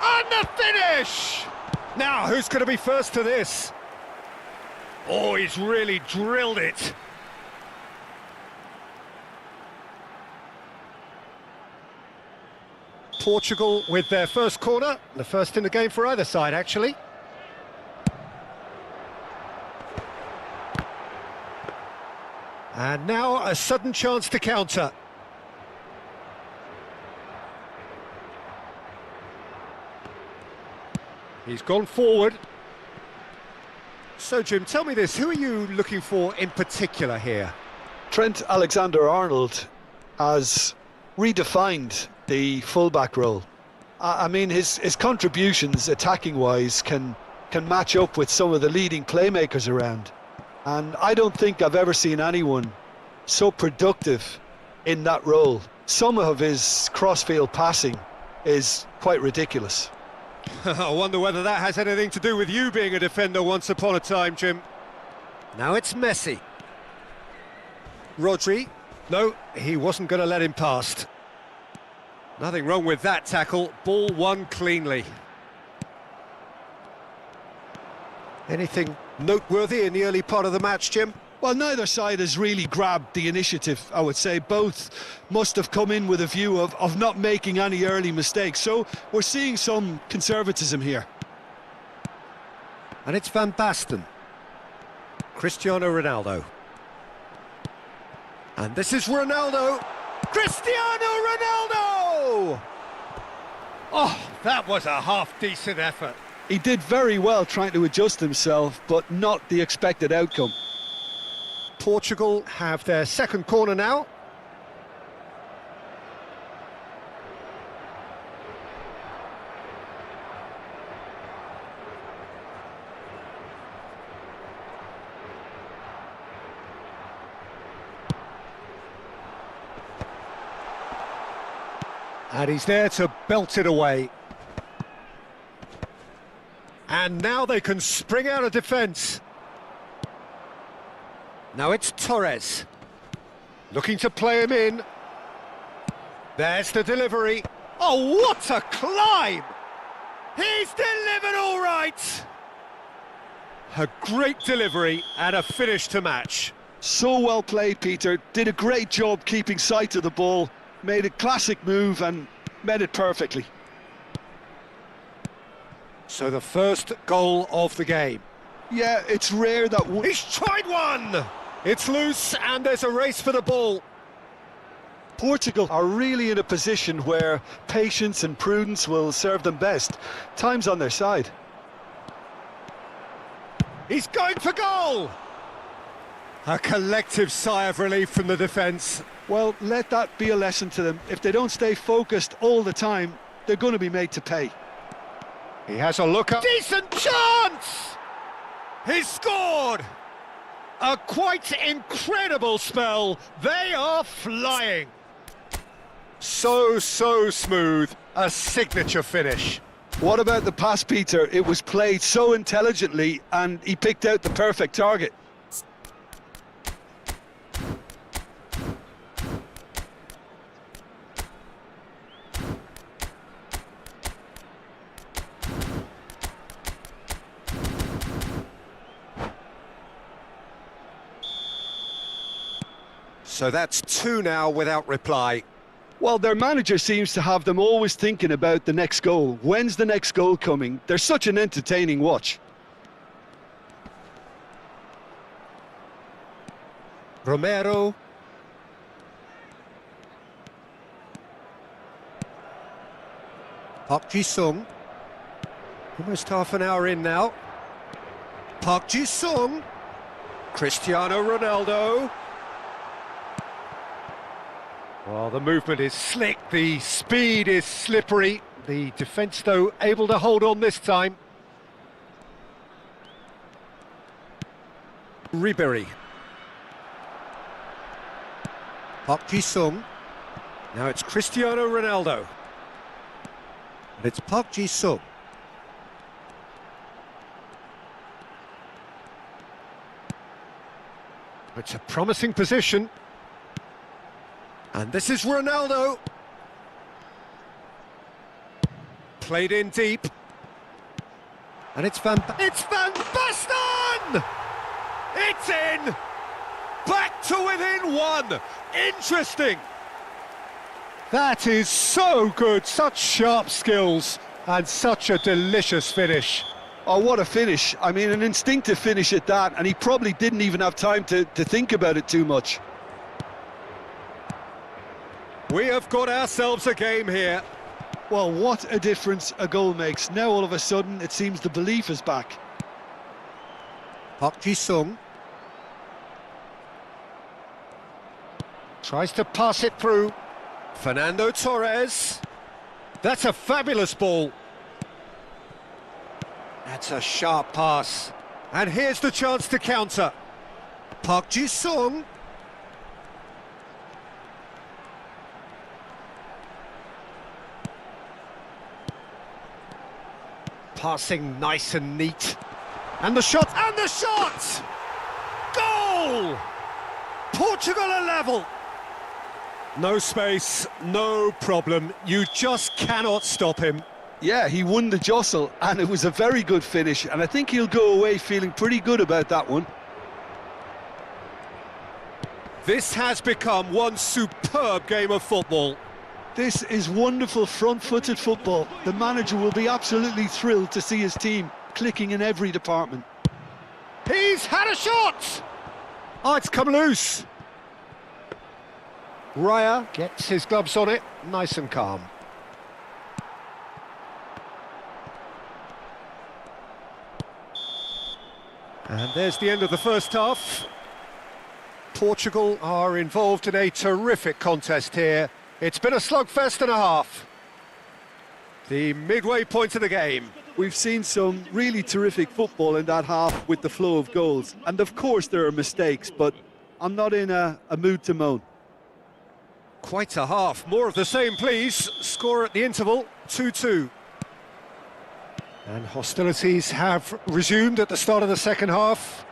And the finish! Now, who's going to be first to this? Oh, he's really drilled it. Portugal with their first corner, the first in the game for either side, actually. And now a sudden chance to counter. He's gone forward. So, Jim, tell me this, who are you looking for in particular here? Trent Alexander-Arnold has redefined the fullback role. I mean, his contributions attacking-wise can match up with some of the leading playmakers around. And I don't think I've ever seen anyone so productive in that role. Some of his cross-field passing is quite ridiculous. I wonder whether that has anything to do with you being a defender once upon a time, Jim. Now it's Messi. Rodri. No, he wasn't going to let him past. Nothing wrong with that tackle. Ball won cleanly. Anything noteworthy in the early part of the match, Jim? Well, neither side has really grabbed the initiative, I would say. Both must have come in with a view of not making any early mistakes. So we're seeing some conservatism here. And it's Van Basten. Cristiano Ronaldo. And this is Ronaldo. Cristiano Ronaldo! Oh, that was a half-decent effort. He did very well trying to adjust himself, but not the expected outcome. Portugal have their second corner now. And he's there to belt it away. And now they can spring out of defence. Now it's Torres. Looking to play him in. There's the delivery. Oh, what a climb! He's delivered all right! A great delivery and a finish to match. So well played, Peter. Did a great job keeping sight of the ball. Made a classic move and met it perfectly. So the first goal of the game. Yeah, it's rare that... He's tried one! It's loose and there's a race for the ball. Portugal are really in a position where patience and prudence will serve them best. Time's on their side. He's going for goal! A collective sigh of relief from the defence. Well, let that be a lesson to them. If they don't stay focused all the time, they're going to be made to pay. He has a look up. Decent chance! He's scored! A quite incredible spell. They are flying. So smooth. A signature finish. What about the pass, Peter? It was played so intelligently and he picked out the perfect target. So that's two now without reply. Well, their manager seems to have them always thinking about the next goal. When's the next goal coming? They're such an entertaining watch. Romero. Park Ji-sung. Almost half an hour in now. Park Ji-sung. Cristiano Ronaldo. Well, the movement is slick, the speed is slippery. The defence, though, able to hold on this time. Ribery. Park Ji-sung. Now it's Cristiano Ronaldo. And it's Park Ji-sung. It's a promising position. And this is Ronaldo. Played in deep. And it's Van Basten! It's in! Back to within one! Interesting! That is so good, such sharp skills, and such a delicious finish. Oh, what a finish. I mean, an instinctive finish at that, and he probably didn't even have time to think about it too much. We have got ourselves a game here. Well, what a difference a goal makes. Now, all of a sudden, it seems the belief is back. Park Ji-sung. Tries to pass it through. Fernando Torres. That's a fabulous ball. That's a sharp pass. And here's the chance to counter. Park Ji-sung. Passing nice and neat. And the shot, and the shot! Goal! Portugal are level. No space, no problem. You just cannot stop him. Yeah, he won the jostle, and it was a very good finish, and I think he'll go away feeling pretty good about that one. This has become one superb game of football. This is wonderful front-footed football. The manager will be absolutely thrilled to see his team clicking in every department. He's had a shot! Oh, it's come loose. Raya gets his gloves on it, nice and calm. And there's the end of the first half. Portugal are involved in a terrific contest here. It's been a slugfest and a half. The midway point of the game. We've seen some really terrific football in that half with the flow of goals. And of course there are mistakes, but I'm not in a mood to moan. Quite a half. More of the same, please. Score at the interval, 2-2. And hostilities have resumed at the start of the second half.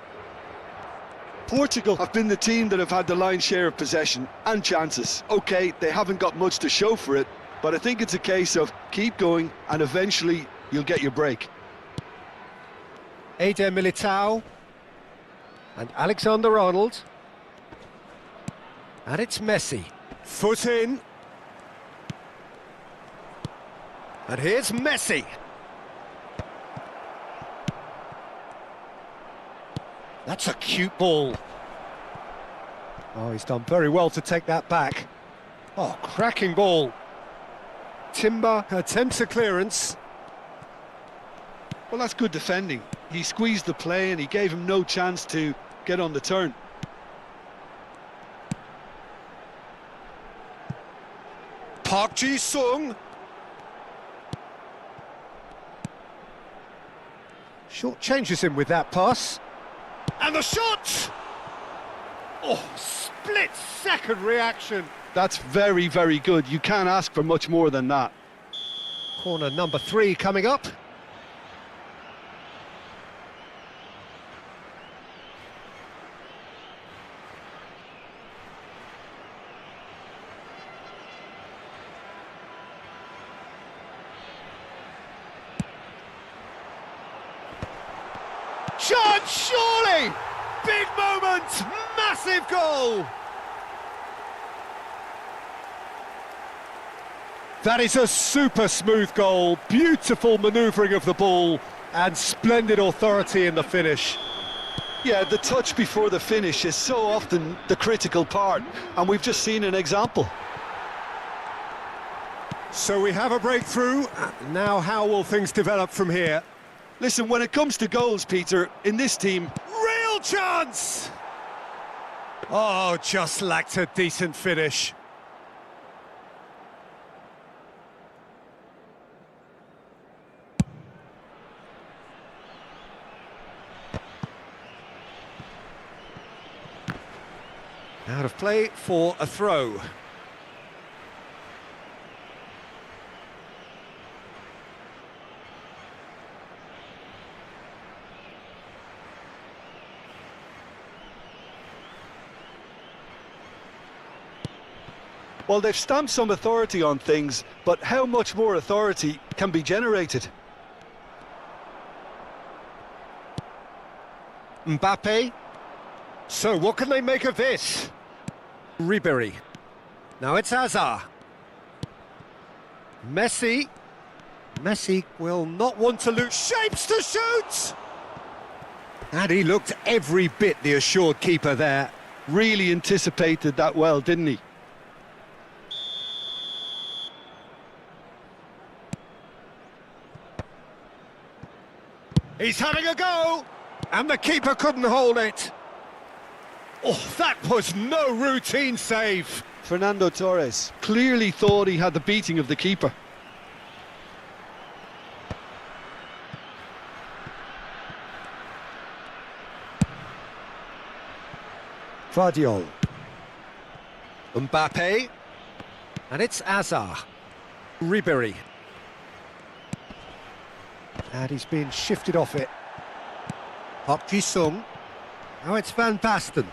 Portugal have been the team that have had the lion's share of possession and chances. OK, they haven't got much to show for it, but I think it's a case of keep going and eventually you'll get your break. Eder Militao and Alexander-Arnold. And it's Messi. Foot in. And here's Messi. That's a cute ball. Oh, he's done very well to take that back. Oh, cracking ball. Timber attempts a clearance. Well, that's good defending. He squeezed the play and he gave him no chance to get on the turn. Park Ji-sung. Short changes him with that pass. And the shot! Oh, split-second reaction. That's very, very good. You can't ask for much more than that. Corner number 3 coming up. Chance, surely! Big moment! Massive goal! That is a super smooth goal, beautiful manoeuvring of the ball and splendid authority in the finish. Yeah, the touch before the finish is so often the critical part, and we've just seen an example. So we have a breakthrough. Now how will things develop from here? Listen, when it comes to goals, Peter, in this team... Real chance! Oh, just lacked a decent finish. Out of play for a throw. Well, they've stamped some authority on things, but how much more authority can be generated? Mbappe. So what can they make of this? Ribery. Now it's Hazard. Messi. Messi will not want to lose. Shapes to shoot! And he looked every bit the assured keeper there. Really anticipated that well, didn't he? He's having a go! And the keeper couldn't hold it. Oh, that was no routine save. Fernando Torres clearly thought he had the beating of the keeper. Vardiol. Mbappe. And it's Hazard. Ribery. And he's been shifted off it. Park Ji-sung. Now it's Van Basten.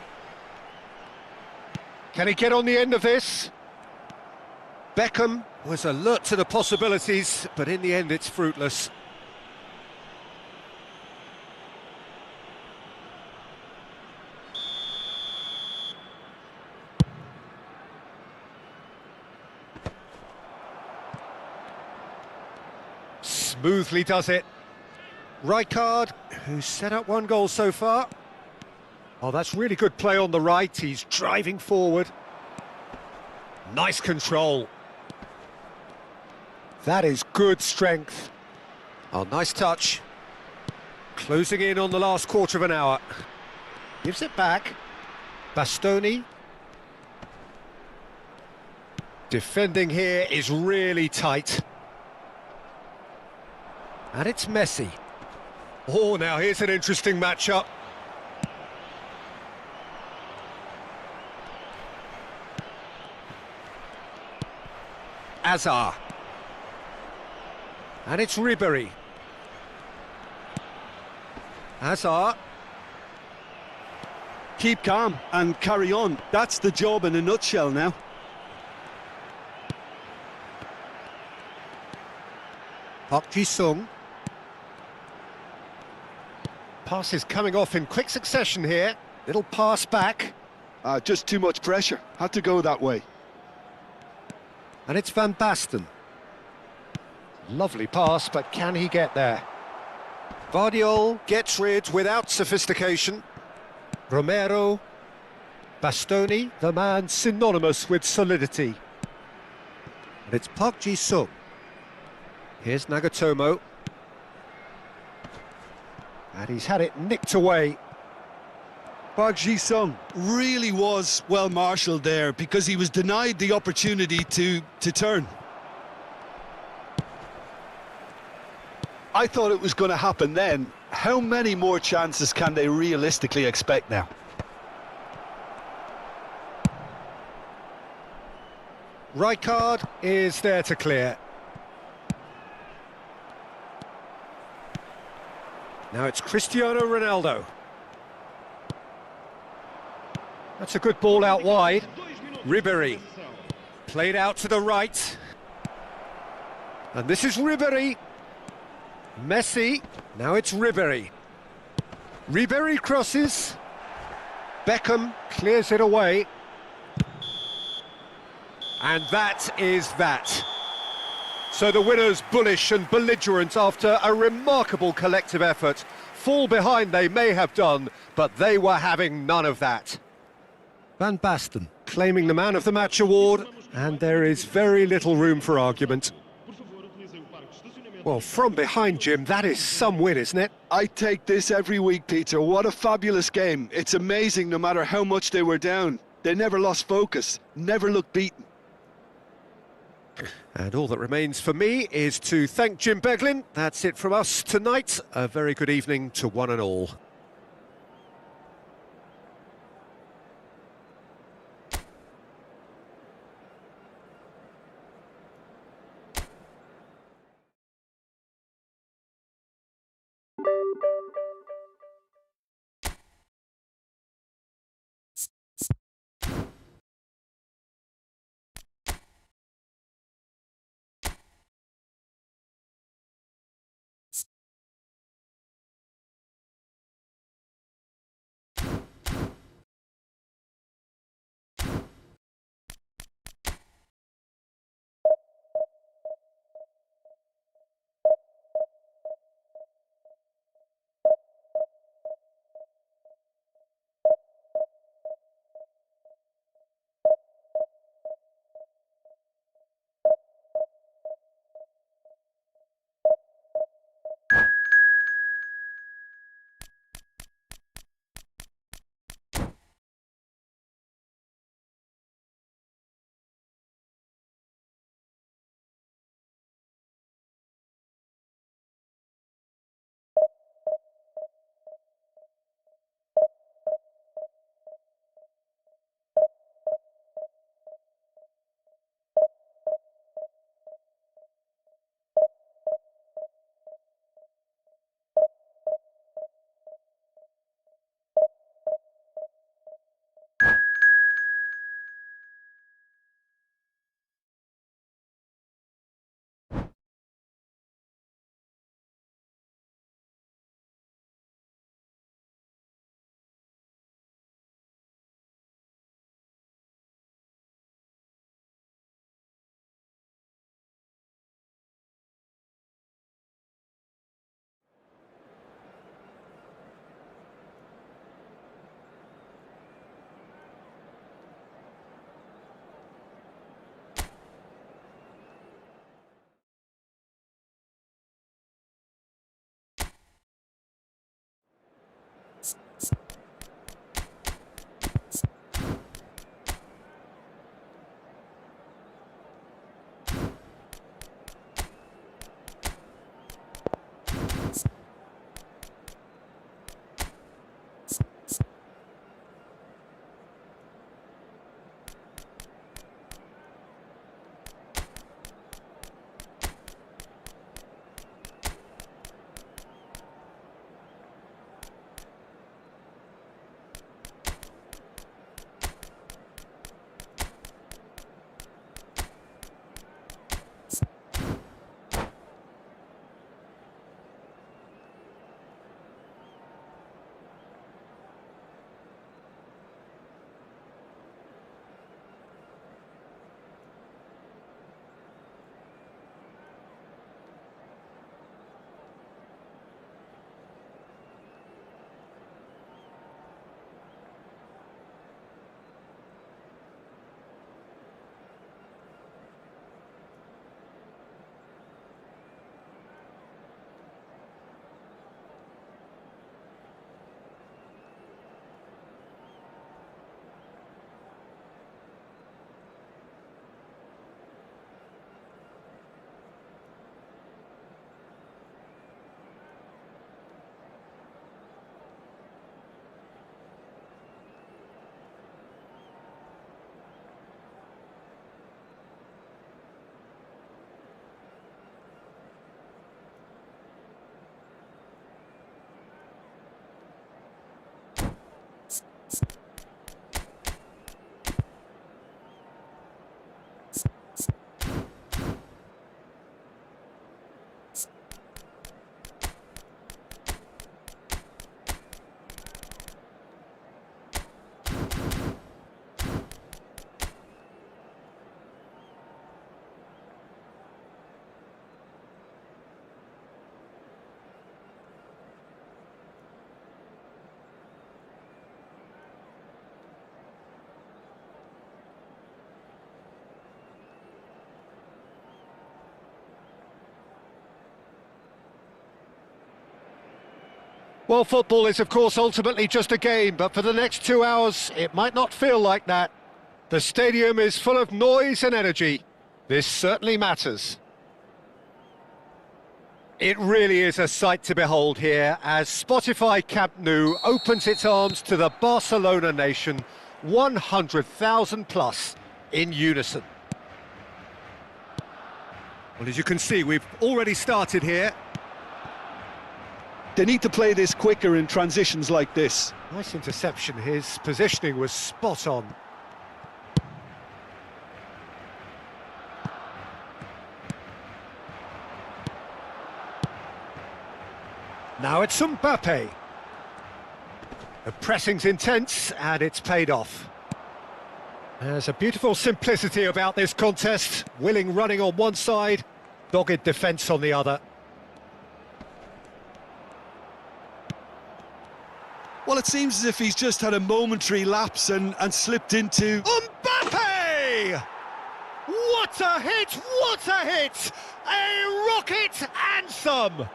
Can he get on the end of this? Beckham was alert to the possibilities, but in the end it's fruitless. Smoothly does it. Rijkaard, who's set up one goal so far. Oh, that's really good play on the right. He's driving forward. Nice control. That is good strength. Oh, nice touch. Closing in on the last quarter of an hour. Gives it back. Bastoni. Defending here is really tight. And it's Messi. Oh, now here's an interesting matchup. Hazard. And it's Ribery. Hazard. Keep calm and carry on. That's the job in a nutshell now. Park Ji-sung. Pass is coming off in quick succession here. Little pass back. Just too much pressure. Had to go that way. And it's Van Basten. Lovely pass, but can he get there? Vardiol gets rid without sophistication. Romero. Bastoni, the man synonymous with solidity. And it's Park Ji-sung. Here's Nagatomo. And he's had it nicked away. Park Ji-sung really was well marshalled there because he was denied the opportunity to turn. I thought it was going to happen then. How many more chances can they realistically expect now? Rijkaard is there to clear. Now it's Cristiano Ronaldo. That's a good ball out wide. Ribery. Played out to the right. And this is Ribery. Messi. Now it's Ribery. Ribery crosses. Beckham clears it away. And that is that. So the winners, bullish and belligerent after a remarkable collective effort. Fall behind they may have done, but they were having none of that. Van Basten claiming the Man of the Match award, and there is very little room for argument. Well, from behind, Jim, that is some win, isn't it? I take this every week, Peter. What a fabulous game. It's amazing no matter how much they were down. They never lost focus, never looked beaten. And all that remains for me is to thank Jim Beglin. That's it from us tonight. A very good evening to one and all. Well, football is, of course, ultimately just a game, but for the next 2 hours, it might not feel like that. The stadium is full of noise and energy. This certainly matters. It really is a sight to behold here as Spotify Camp Nou opens its arms to the Barcelona nation, 100,000 plus in unison. Well, as you can see, we've already started here. They need to play this quicker in transitions like this. Nice interception, his positioning was spot on. Now it's Mbappe. The pressing's intense and it's paid off. There's a beautiful simplicity about this contest. Willing running on one side, dogged defence on the other. Well, it seems as if he's just had a momentary lapse and slipped into... Mbappe! What a hit! What a hit! A rocket and some!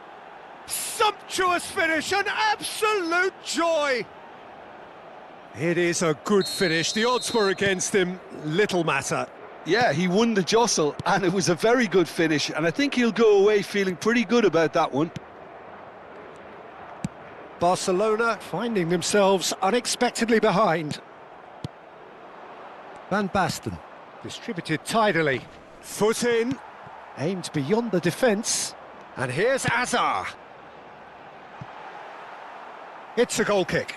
Sumptuous finish, an absolute joy! It is a good finish. The odds were against him, little matter. Yeah, he won the jostle, and it was a very good finish, and I think he'll go away feeling pretty good about that one. Barcelona finding themselves unexpectedly behind. Van Basten, distributed tidily. Foot in, aimed beyond the defence. And here's Hazard. It's a goal kick.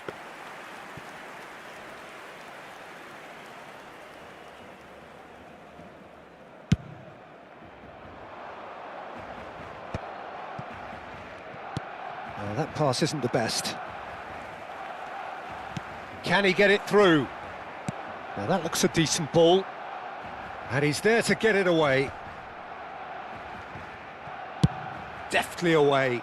Well, that pass isn't the best. Can he get it through? Now that looks a decent ball. And he's there to get it away. Deftly away.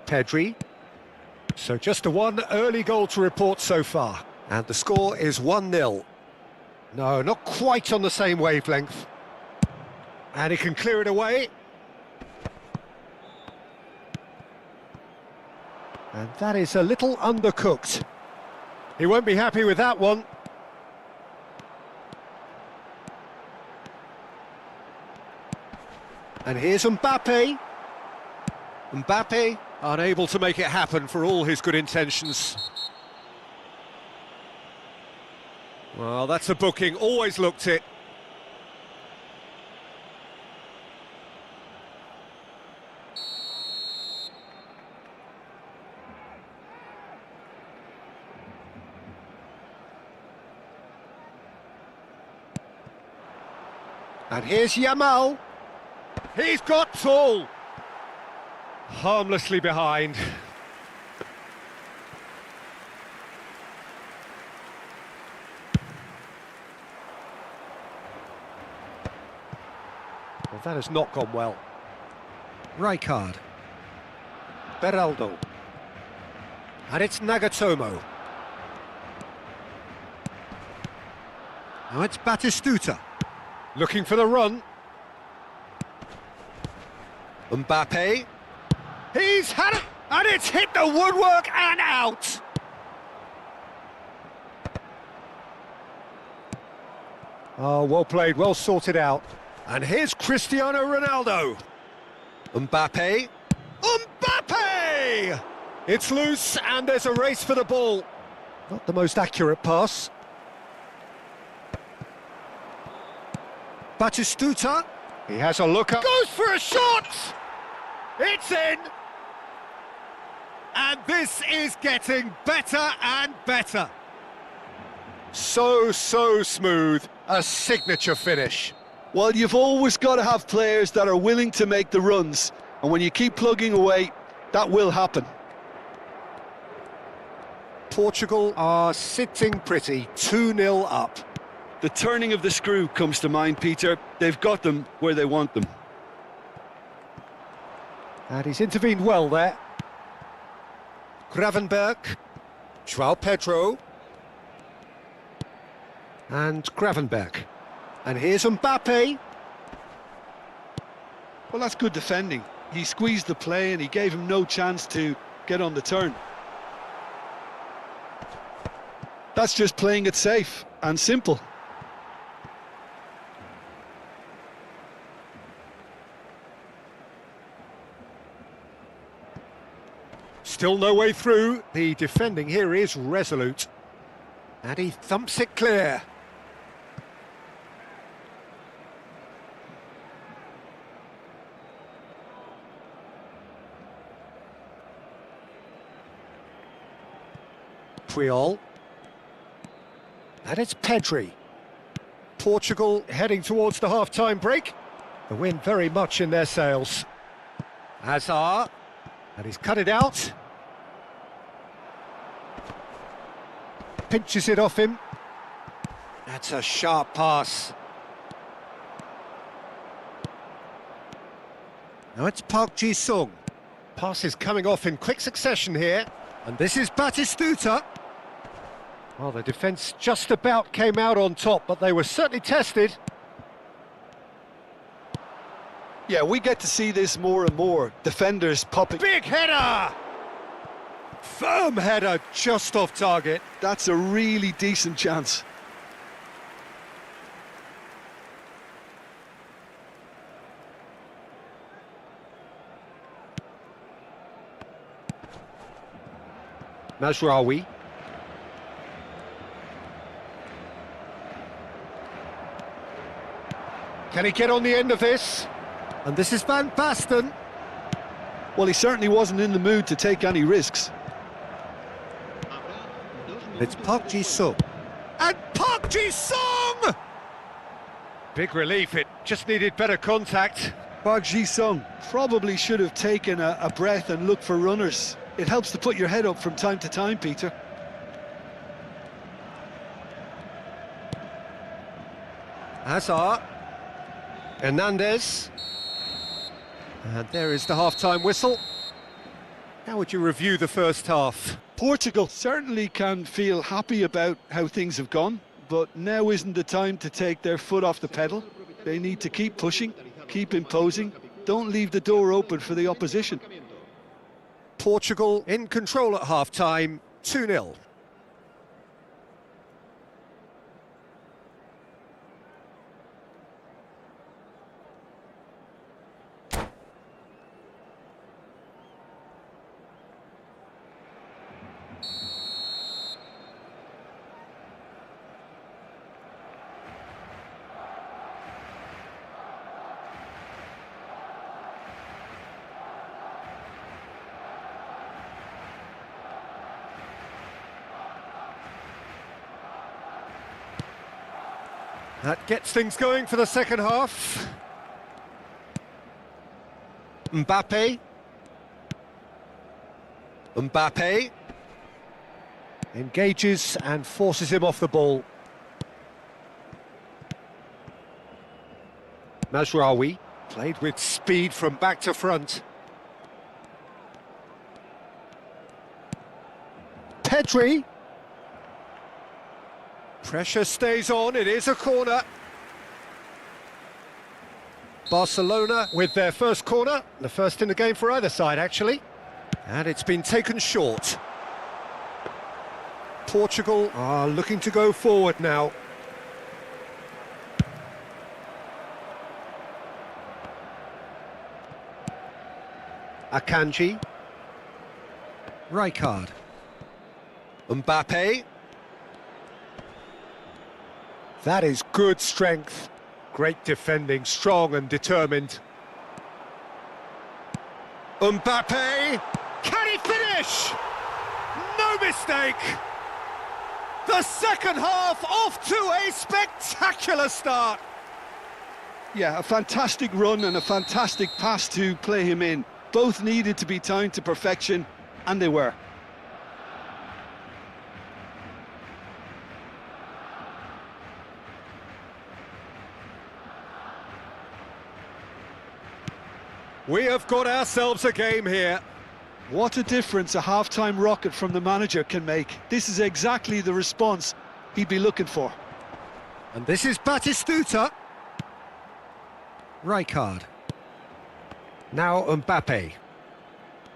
Pedri. So just a one early goal to report so far. And the score is 1-0. No, not quite on the same wavelength. And he can clear it away. And that is a little undercooked. He won't be happy with that one. And here's Mbappe. Mbappe unable to make it happen for all his good intentions. Well, that's a booking, always looked it. And here's Yamal. He's got tall. Harmlessly behind. Well, that has not gone well. Rijkaard. Beraldo. And it's Nagatomo. Now it's Batistuta. Looking for the run. Mbappe. He's had it, and it's hit the woodwork and out. Oh, well played, well sorted out. And here's Cristiano Ronaldo. Mbappe. Mbappe! It's loose, and there's a race for the ball. Not the most accurate pass. Batistuta. He has a look up. Goes for a shot! It's in! And this is getting better and better. So smooth. A signature finish. Well, you've always got to have players that are willing to make the runs, and when you keep plugging away, that will happen. Portugal are sitting pretty, 2-0 up. The turning of the screw comes to mind, Peter. They've got them where they want them. And he's intervened well there. Gravenberg. João Pedro. And Gravenberg. And here's Mbappe. Well, that's good defending. He squeezed the play and he gave him no chance to get on the turn. That's just playing it safe and simple. Still no way through. The defending here is resolute. And he thumps it clear. Puyol. And it's Pedri. Portugal heading towards the half-time break. The wind very much in their sails. Hazard. And he's cut it out. Pinches it off him. That's a sharp pass. Now it's Park Ji-sung. Pass is coming off in quick succession here. And this is Batistuta. Well, the defence just about came out on top, but they were certainly tested. Yeah, we get to see this more and more. Defenders popping. Big header! Firm header, just off target. That's a really decent chance. Mazraoui. Can he get on the end of this? And this is Van Basten. Well, he certainly wasn't in the mood to take any risks. It's Park Ji-sung. And Park Ji-sung! Big relief, it just needed better contact. Park Ji-sung probably should have taken a breath and looked for runners. It helps to put your head up from time to time, Peter. Hazard. Hernandez. And there is the half-time whistle. How would you review the first half? Portugal certainly can feel happy about how things have gone, but now isn't the time to take their foot off the pedal. They need to keep pushing, keep imposing, don't leave the door open for the opposition. Portugal in control at half-time, 2-0. That gets things going for the second half. Mbappe. Mbappe. Engages and forces him off the ball. Mazraoui. Played with speed from back to front. Pedri. Pressure stays on, it is a corner. Barcelona with their first corner, the first in the game for either side actually. And it's been taken short. Portugal are looking to go forward now. Akanji. Rijkaard. Mbappe. That is good strength. Great defending, strong and determined. Mbappe! Can he finish? No mistake! The second half off to a spectacular start. Yeah, a fantastic run and a fantastic pass to play him in. Both needed to be timed to perfection, and they were. We have got ourselves a game here. What a difference a half-time rocket from the manager can make. This is exactly the response he'd be looking for. And this is Batistuta. Rijkaard. Now Mbappe.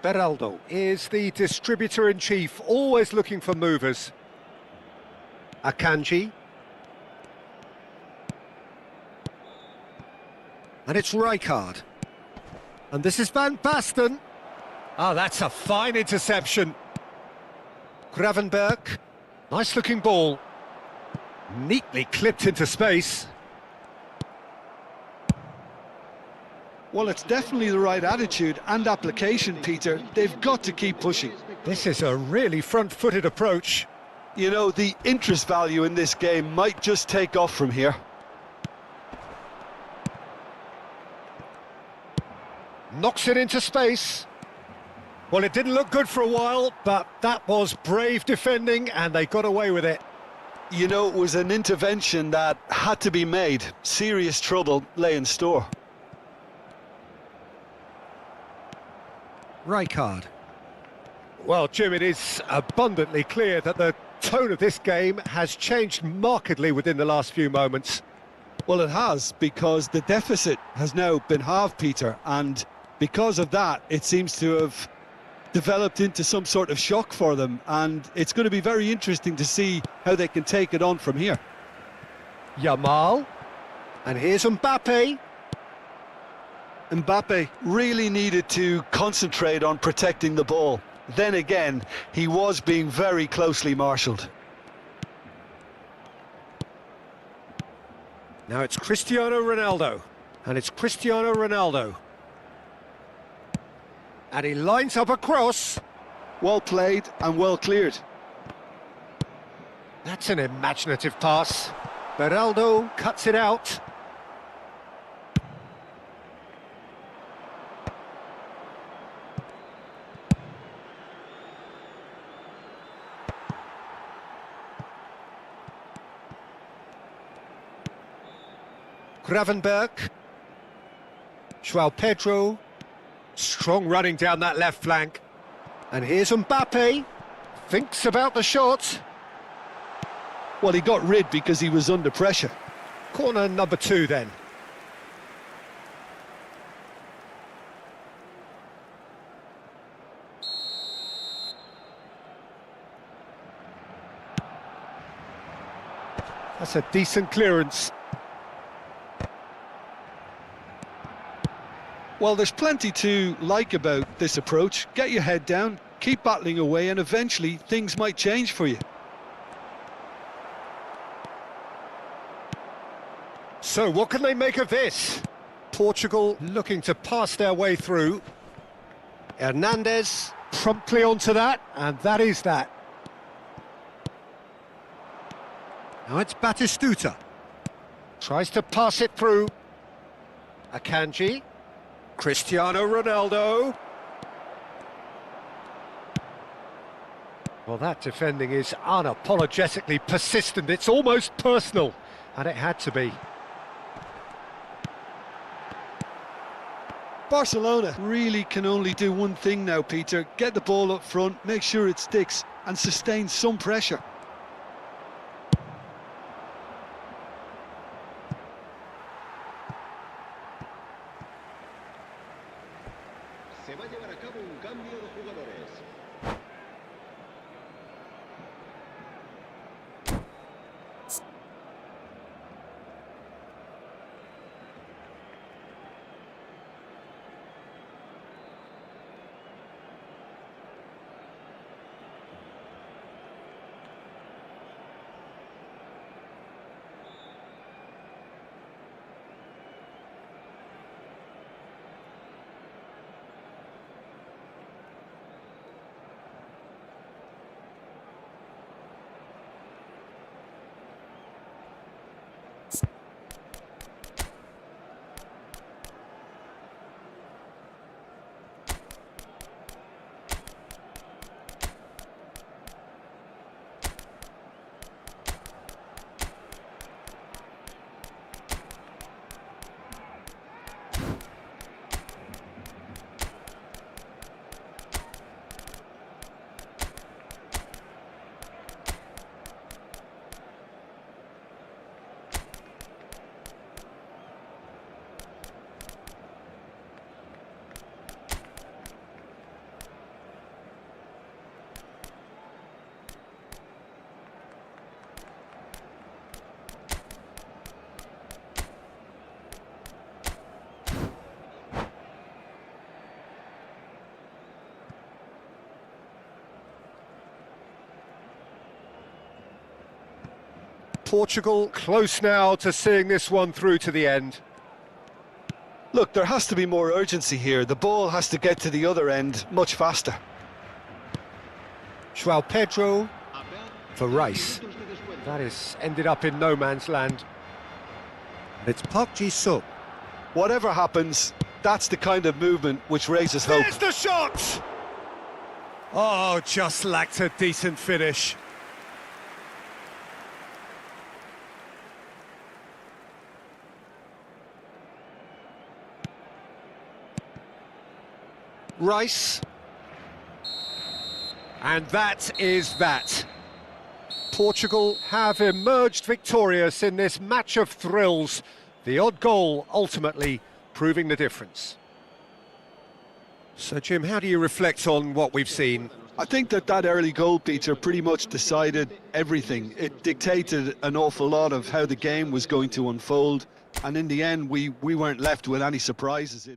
Beraldo is the distributor-in-chief, always looking for movers. Akanji. And it's Rijkaard. And this is Van Basten. Ah, that's a fine interception. Gravenberg. Nice-looking ball. Neatly clipped into space. Well, it's definitely the right attitude and application, Peter. They've got to keep pushing. This is a really front-footed approach. You know, the interest value in this game might just take off from here. Knocks it into space. Well, it didn't look good for a while, but that was brave defending, and they got away with it. You know, it was an intervention that had to be made. Serious trouble lay in store. Rijkaard. Well, Jim, it is abundantly clear that the tone of this game has changed markedly within the last few moments. Well, it has, because the deficit has now been halved, Peter, and because of that, it seems to have developed into some sort of shock for them, and it's going to be very interesting to see how they can take it on from here. Yamal. And here's Mbappe. Mbappe really needed to concentrate on protecting the ball. Then again, he was being very closely marshalled. Now it's Cristiano Ronaldo. And it's Cristiano Ronaldo. And he lines up a cross. Well played and well cleared. That's an imaginative pass. Beraldo cuts it out. Gravenberg. João Pedro. Strong running down that left flank. And here's Mbappe. Thinks about the shot. Well, he got rid because he was under pressure. Corner number 2 then. That's a decent clearance. Well, there's plenty to like about this approach. Get your head down, keep battling away, and eventually things might change for you. So what can they make of this? Portugal looking to pass their way through. Hernandez promptly onto that, and that is that. Now it's Batistuta. Tries to pass it through. Akanji. Cristiano Ronaldo. Well, that defending is unapologetically persistent. It's almost personal, and it had to be. Barcelona really can only do one thing now, Peter. Get the ball up front, make sure it sticks, and sustain some pressure. Se va a llevar a cabo un cambio de jugadores. Portugal close now to seeing this one through to the end. Look, there has to be more urgency here. The ball has to get to the other end much faster. João Pedro for Rice. That is ended up in no man's land. It's Park Ji-suk. Whatever happens, that's the kind of movement which raises hope. There's the shot! Oh, just lacked a decent finish. Rice. And that is that. Portugal have emerged victorious in this match of thrills. The odd goal ultimately proving the difference. So, Jim, how do you reflect on what we've seen? I think that early goal, Peter, pretty much decided everything. It dictated an awful lot of how the game was going to unfold. And in the end, we weren't left with any surprises.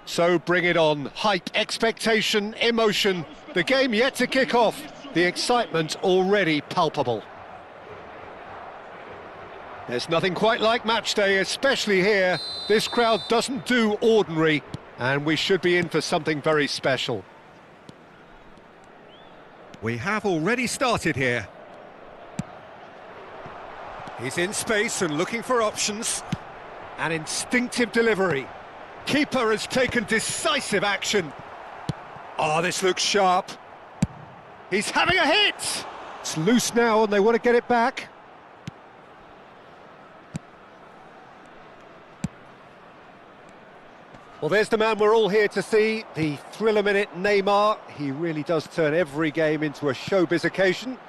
So bring it on. Hype, expectation, emotion. The game yet to kick off. The excitement already palpable. There's nothing quite like match day, especially here. This crowd doesn't do ordinary, and we should be in for something very special. We have already started here. He's in space and looking for options. An instinctive delivery. Keeper has taken decisive action. Oh, this looks sharp. He's having a hit! It's loose now and they want to get it back. Well, there's the man we're all here to see, the thriller-minute Neymar. He really does turn every game into a showbiz occasion.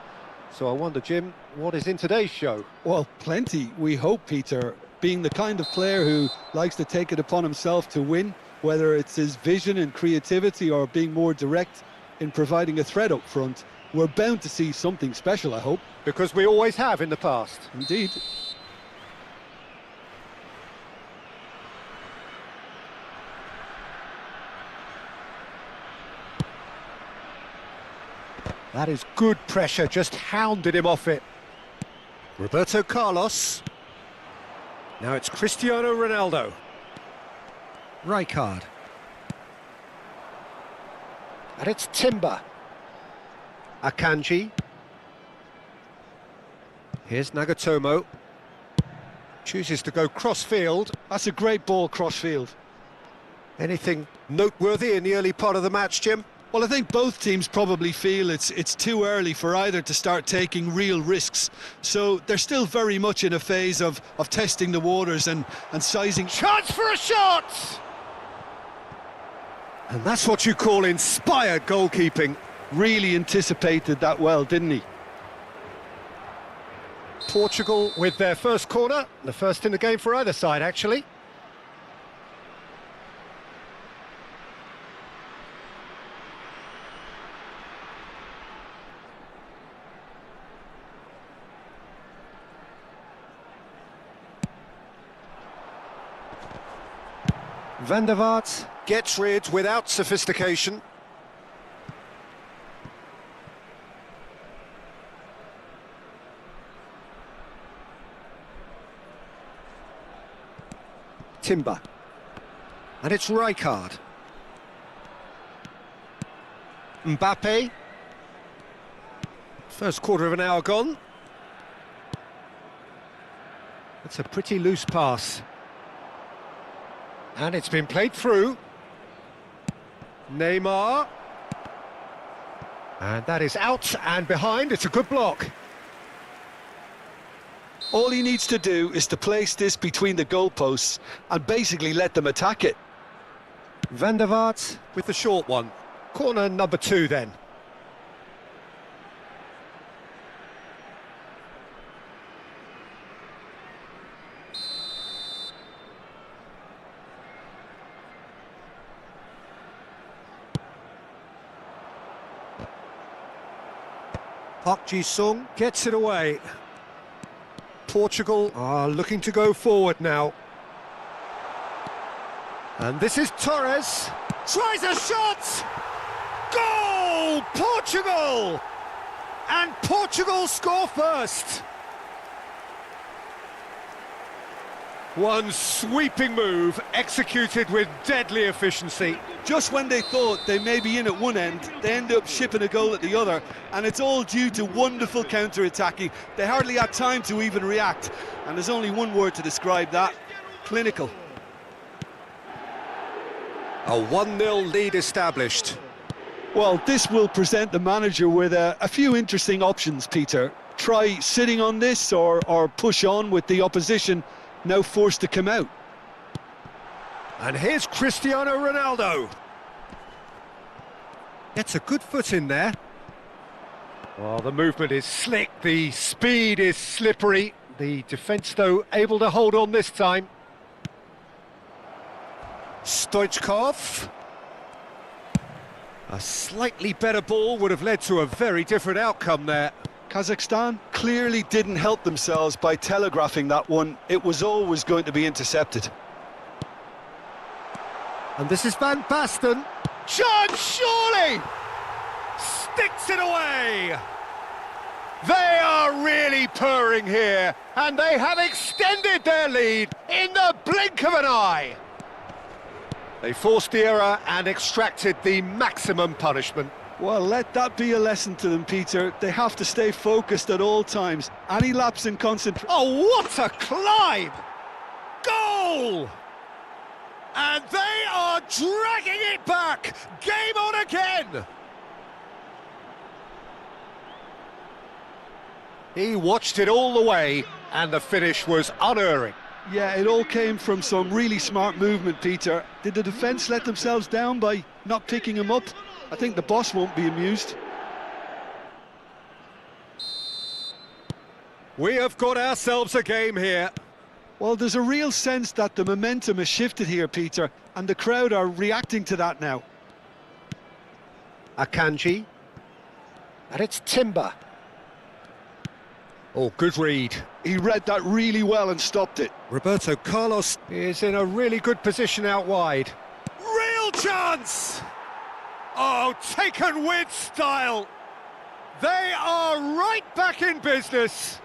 So I wonder, Jim, what is in today's show? Well, plenty, we hope, Peter. Being the kind of player who likes to take it upon himself to win, whether it's his vision and creativity or being more direct in providing a threat up front, we're bound to see something special, I hope. Because we always have in the past. Indeed. That is good pressure, just hounded him off it. Roberto Carlos. Now it's Cristiano Ronaldo. Rijkaard. And it's Timber. Akanji. Here's Nagatomo. Chooses to go cross-field. That's a great ball cross-field. Anything noteworthy in the early part of the match, Jim? Well, I think both teams probably feel it's too early for either to start taking real risks. So they're still very much in a phase of testing the waters and sizing. Chance for a shot! And that's what you call inspired goalkeeping. Really anticipated that well, didn't he? Portugal with their first corner. The first in the game for either side, actually. Van der Vaart gets rid without sophistication. Timber. And it's Rijkaard. Mbappe. First quarter of an hour gone. That's a pretty loose pass. And it's been played through. Neymar. And that is out and behind. It's a good block. All he needs to do is to place this between the goalposts and basically let them attack it. Van der Vaart with the short one. Corner number 2 then. Park Ji-sung gets it away. Portugal are looking to go forward now. And this is Torres. Tries a shot! Goal! Portugal! And Portugal score first. One sweeping move executed with deadly efficiency. Just when they thought they may be in at one end, they end up shipping a goal at the other, and it's all due to wonderful counter-attacking. They hardly had time to even react, and there's only one word to describe that: clinical. A 1-0 lead established. Well, this will present the manager with a few interesting options, Peter. Try sitting on this or push on with the opposition now forced to come out. And here's Cristiano Ronaldo. Gets a good foot in there. Well, the movement is slick, the speed is slippery. The defence, though, able to hold on this time. Stoichkov. A slightly better ball would have led to a very different outcome there. Kazakhstan clearly didn't help themselves by telegraphing that one. It was always going to be intercepted. And this is Van Basten. Chance, surely! Sticks it away! They are really purring here, and they have extended their lead in the blink of an eye. They forced the error and extracted the maximum punishment. Well, let that be a lesson to them, Peter. They have to stay focused at all times. Any lapse in concentration... Oh, what a climb! Goal! And they are dragging it back! Game on again! He watched it all the way, and the finish was unerring. Yeah, it all came from some really smart movement, Peter. Did the defence let themselves down by not picking him up? I think the boss won't be amused. We have got ourselves a game here. Well, there's a real sense that the momentum has shifted here, Peter, and the crowd are reacting to that now. Akanji. And it's Timber. Oh, good read. He read that really well and stopped it. Roberto Carlos is in a really good position out wide. Real chance! Oh, taken with style. They are right back in business.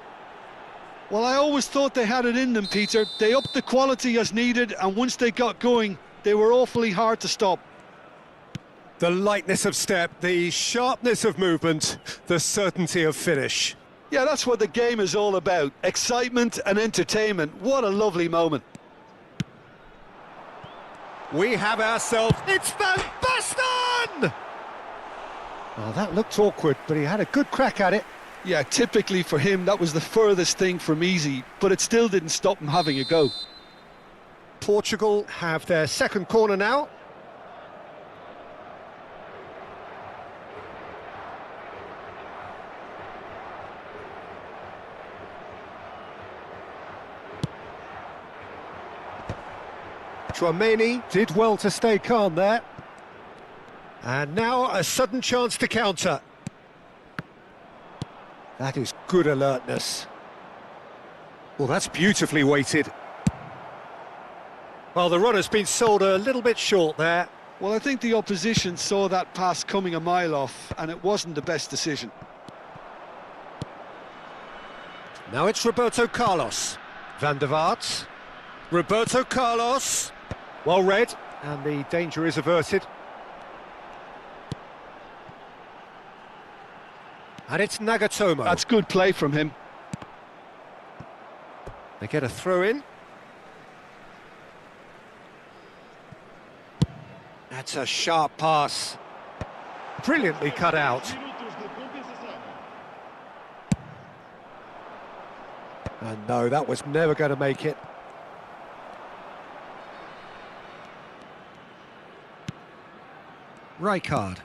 Well, I always thought they had it in them, Peter. They upped the quality as needed, and once they got going, they were awfully hard to stop. The lightness of step, the sharpness of movement, the certainty of finish. Yeah, that's what the game is all about. Excitement and entertainment. What a lovely moment. We have ourselves... It's Van Basten! Oh, that looked awkward, but he had a good crack at it. Yeah, typically for him, that was the furthest thing from easy, but it still didn't stop him having a go. Portugal have their second corner now. Chouameni did well to stay calm there. And now a sudden chance to counter. That is good alertness. Well, that's beautifully weighted. Well, the run has been sold a little bit short there. Well, I think the opposition saw that pass coming a mile off, and it wasn't the best decision. Now it's Roberto Carlos. Van der Vaart. Roberto Carlos. Well read, and the danger is averted. And it's Nagatomo. That's good play from him. They get a throw in. That's a sharp pass. Brilliantly cut out. And no, that was never going to make it. Rijkaard.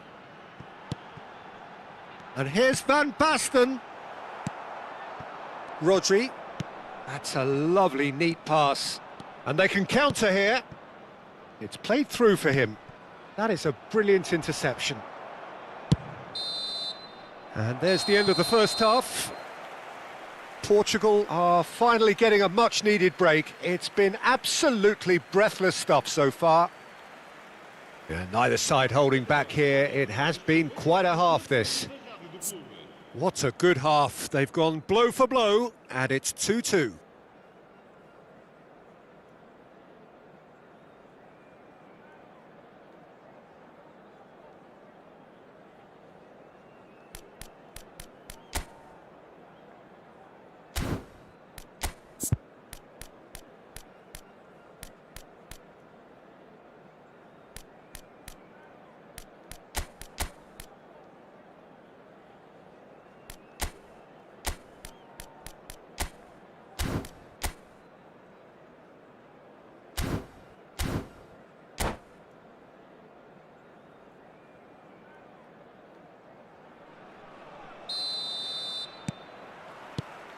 And here's Van Basten. Rodri. That's a lovely, neat pass. And they can counter here. It's played through for him. That is a brilliant interception. And there's the end of the first half. Portugal are finally getting a much-needed break. It's been absolutely breathless stuff so far. Yeah, neither side holding back here. It has been quite a half, this. What a good half. They've gone blow for blow, and it's 2-2.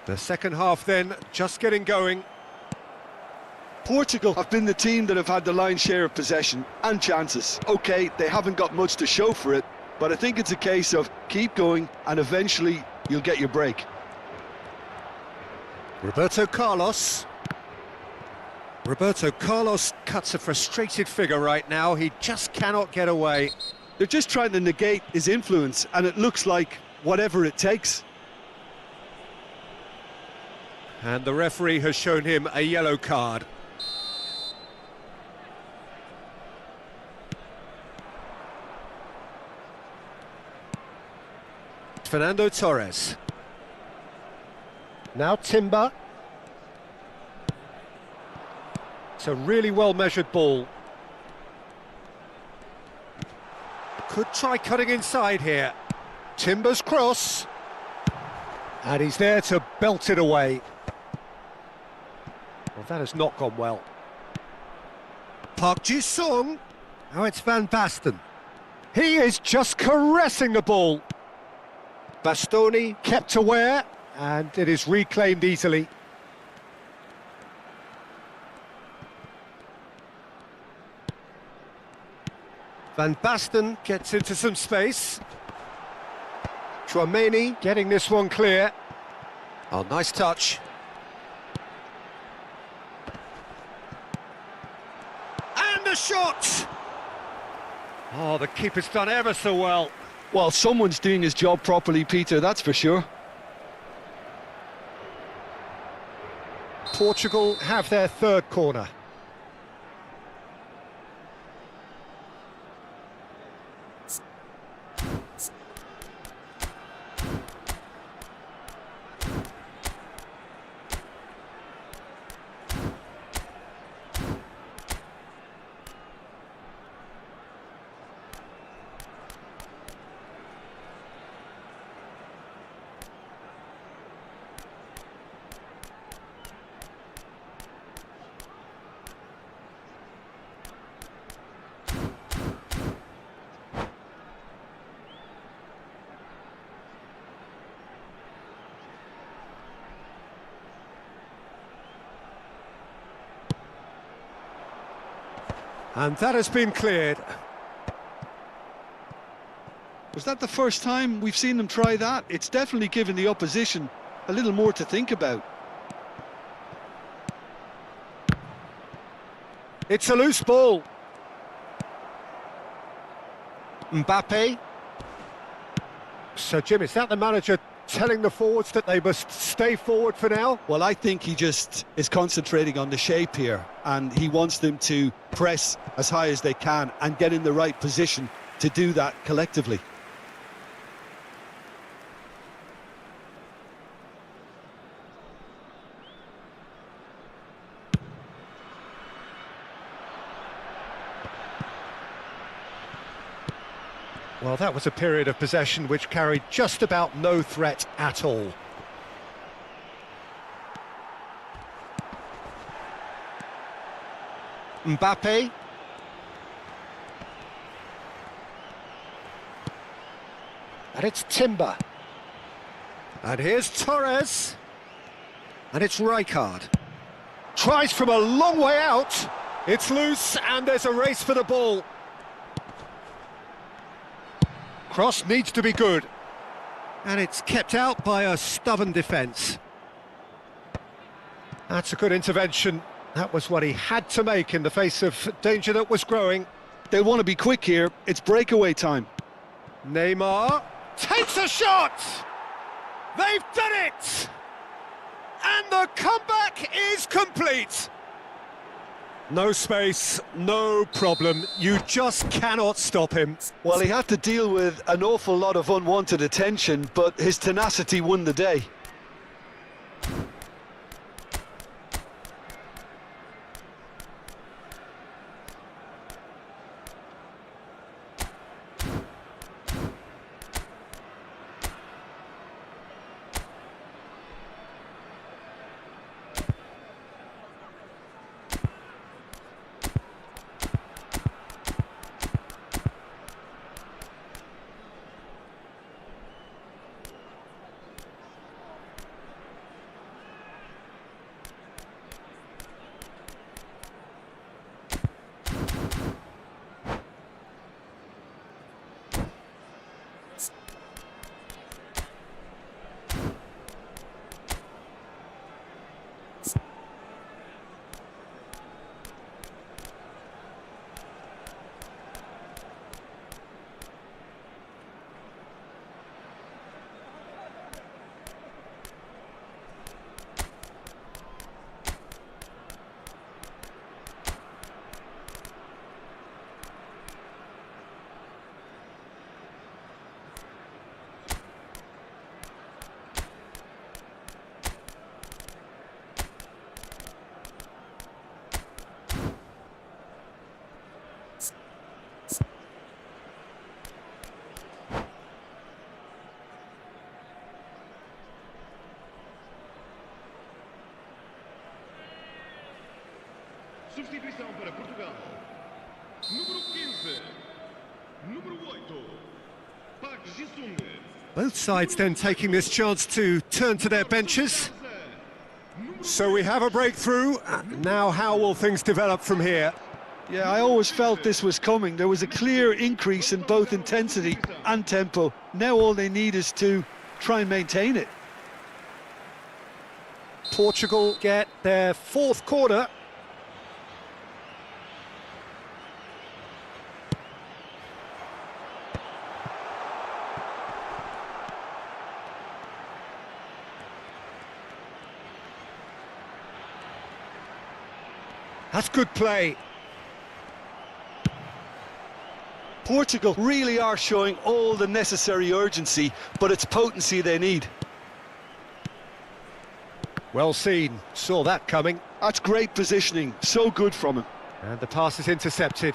The second half then, just getting going. Portugal have been the team that have had the lion's share of possession and chances. OK, they haven't got much to show for it, but I think it's a case of keep going and eventually you'll get your break. Roberto Carlos. Roberto Carlos cuts a frustrated figure right now. He just cannot get away. They're just trying to negate his influence, and it looks like whatever it takes. And the referee has shown him a yellow card. Fernando Torres. Now Timber. It's a really well-measured ball. Could try cutting inside here. Timber's cross. And he's there to belt it away. Well, that has not gone well. Park Ji-sung. Now it's Van Basten. He is just caressing the ball. Bastoni kept aware, and it is reclaimed easily. Van Basten gets into some space. Chouameni getting this one clear. Oh, nice touch. And the shot! Oh, the keeper's done ever so well. Well, someone's doing his job properly, Peter, that's for sure. Portugal have their third corner. And that has been cleared. Was that the first time we've seen them try that? It's definitely given the opposition a little more to think about. It's a loose ball. Mbappe. So, Jim, is that the manager telling the forwards that they must stay forward for now? Well, I think he just is concentrating on the shape here, and he wants them to press as high as they can and get in the right position to do that collectively. Well, that was a period of possession which carried just about no threat at all. Mbappe. And it's Timber. And here's Torres. And it's Rijkaard. Tries from a long way out. It's loose and there's a race for the ball. Cross needs to be good. And it's kept out by a stubborn defence. That's a good intervention. That was what he had to make in the face of danger that was growing. They want to be quick here. It's breakaway time. Neymar takes a shot! They've done it! And the comeback is complete! No space, no problem. You just cannot stop him. Well, he had to deal with an awful lot of unwanted attention, but his tenacity won the day. Substituição para Portugal. Número 15. Número 8. Park Ji-sung. Both sides then taking this chance to turn to their benches. So we have a breakthrough. Now how will things develop from here? Yeah, I always felt this was coming. There was a clear increase in both intensity and tempo. Now all they need is to try and maintain it. Portugal get their fourth corner. That's good play. Portugal really are showing all the necessary urgency, but it's potency they need. Well seen, saw that coming. That's great positioning, so good from him. And the pass is intercepted.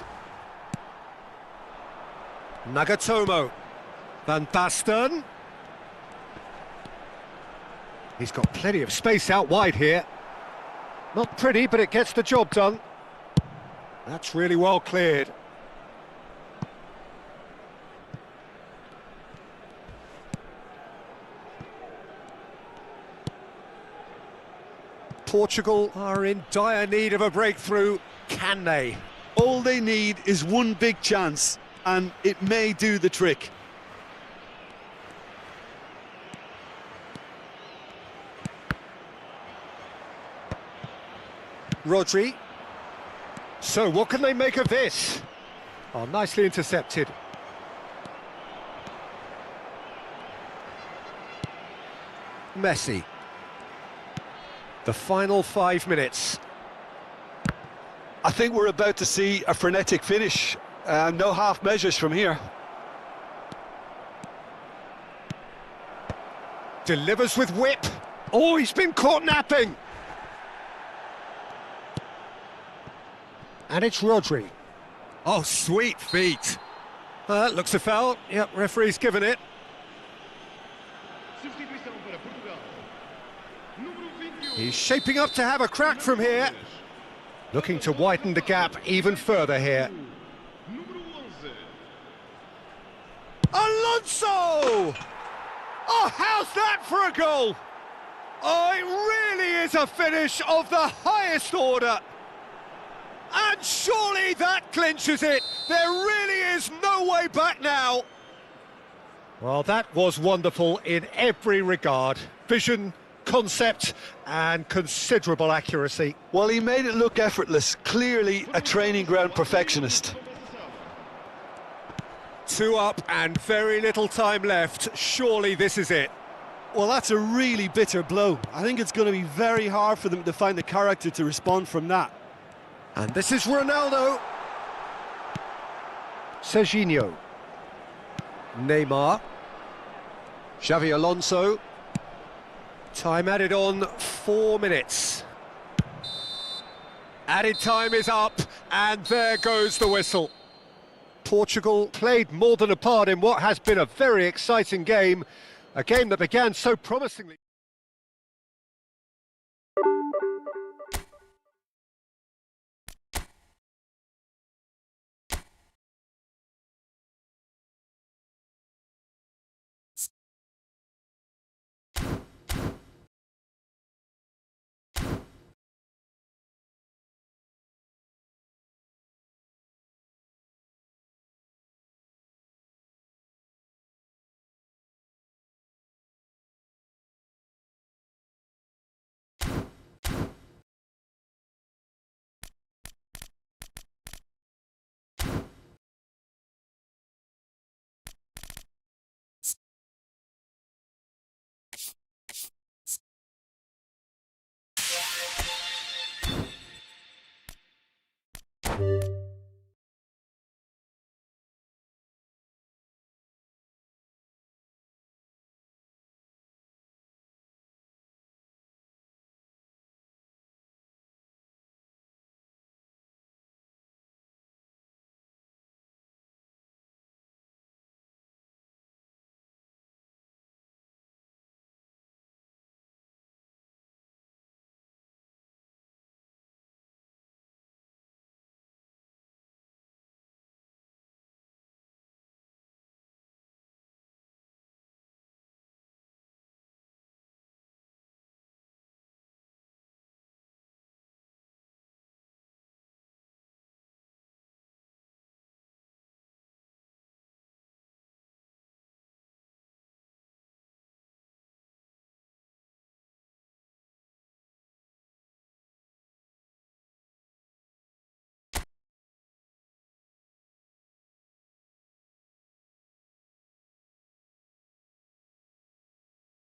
Nagatomo. Van Basten. He's got plenty of space out wide here. Not pretty, but it gets the job done. That's really well cleared. Portugal are in dire need of a breakthrough. Can they? All they need is one big chance, and it may do the trick. Rodri. So what can they make of this? Oh, nicely intercepted. Messi. The final 5 minutes. I think we're about to see a frenetic finish. No half measures from here. Delivers with whip. Oh, he's been caught napping. And it's Rodri. Oh, sweet feet. Looks a foul. Yep, referee's given it. Substituição para Portugal. Número 21. He's shaping up to have a crack from here. Looking to widen the gap even further here. Número 11. Alonso! Oh, how's that for a goal? Oh, it really is a finish of the highest order. And surely that clinches it. There really is no way back now. Well, that was wonderful in every regard. Vision, concept, and considerable accuracy. Well, he made it look effortless. Clearly a training ground perfectionist. 2 up and very little time left. Surely this is it. Well, that's a really bitter blow. I think it's going to be very hard for them to find the character to respond from that. And this is Ronaldo. Serginho. Neymar. Xavi Alonso. Time added on 4 minutes. Added time is up, and there goes the whistle. Portugal played more than a part in what has been a very exciting game. A game that began so promisingly.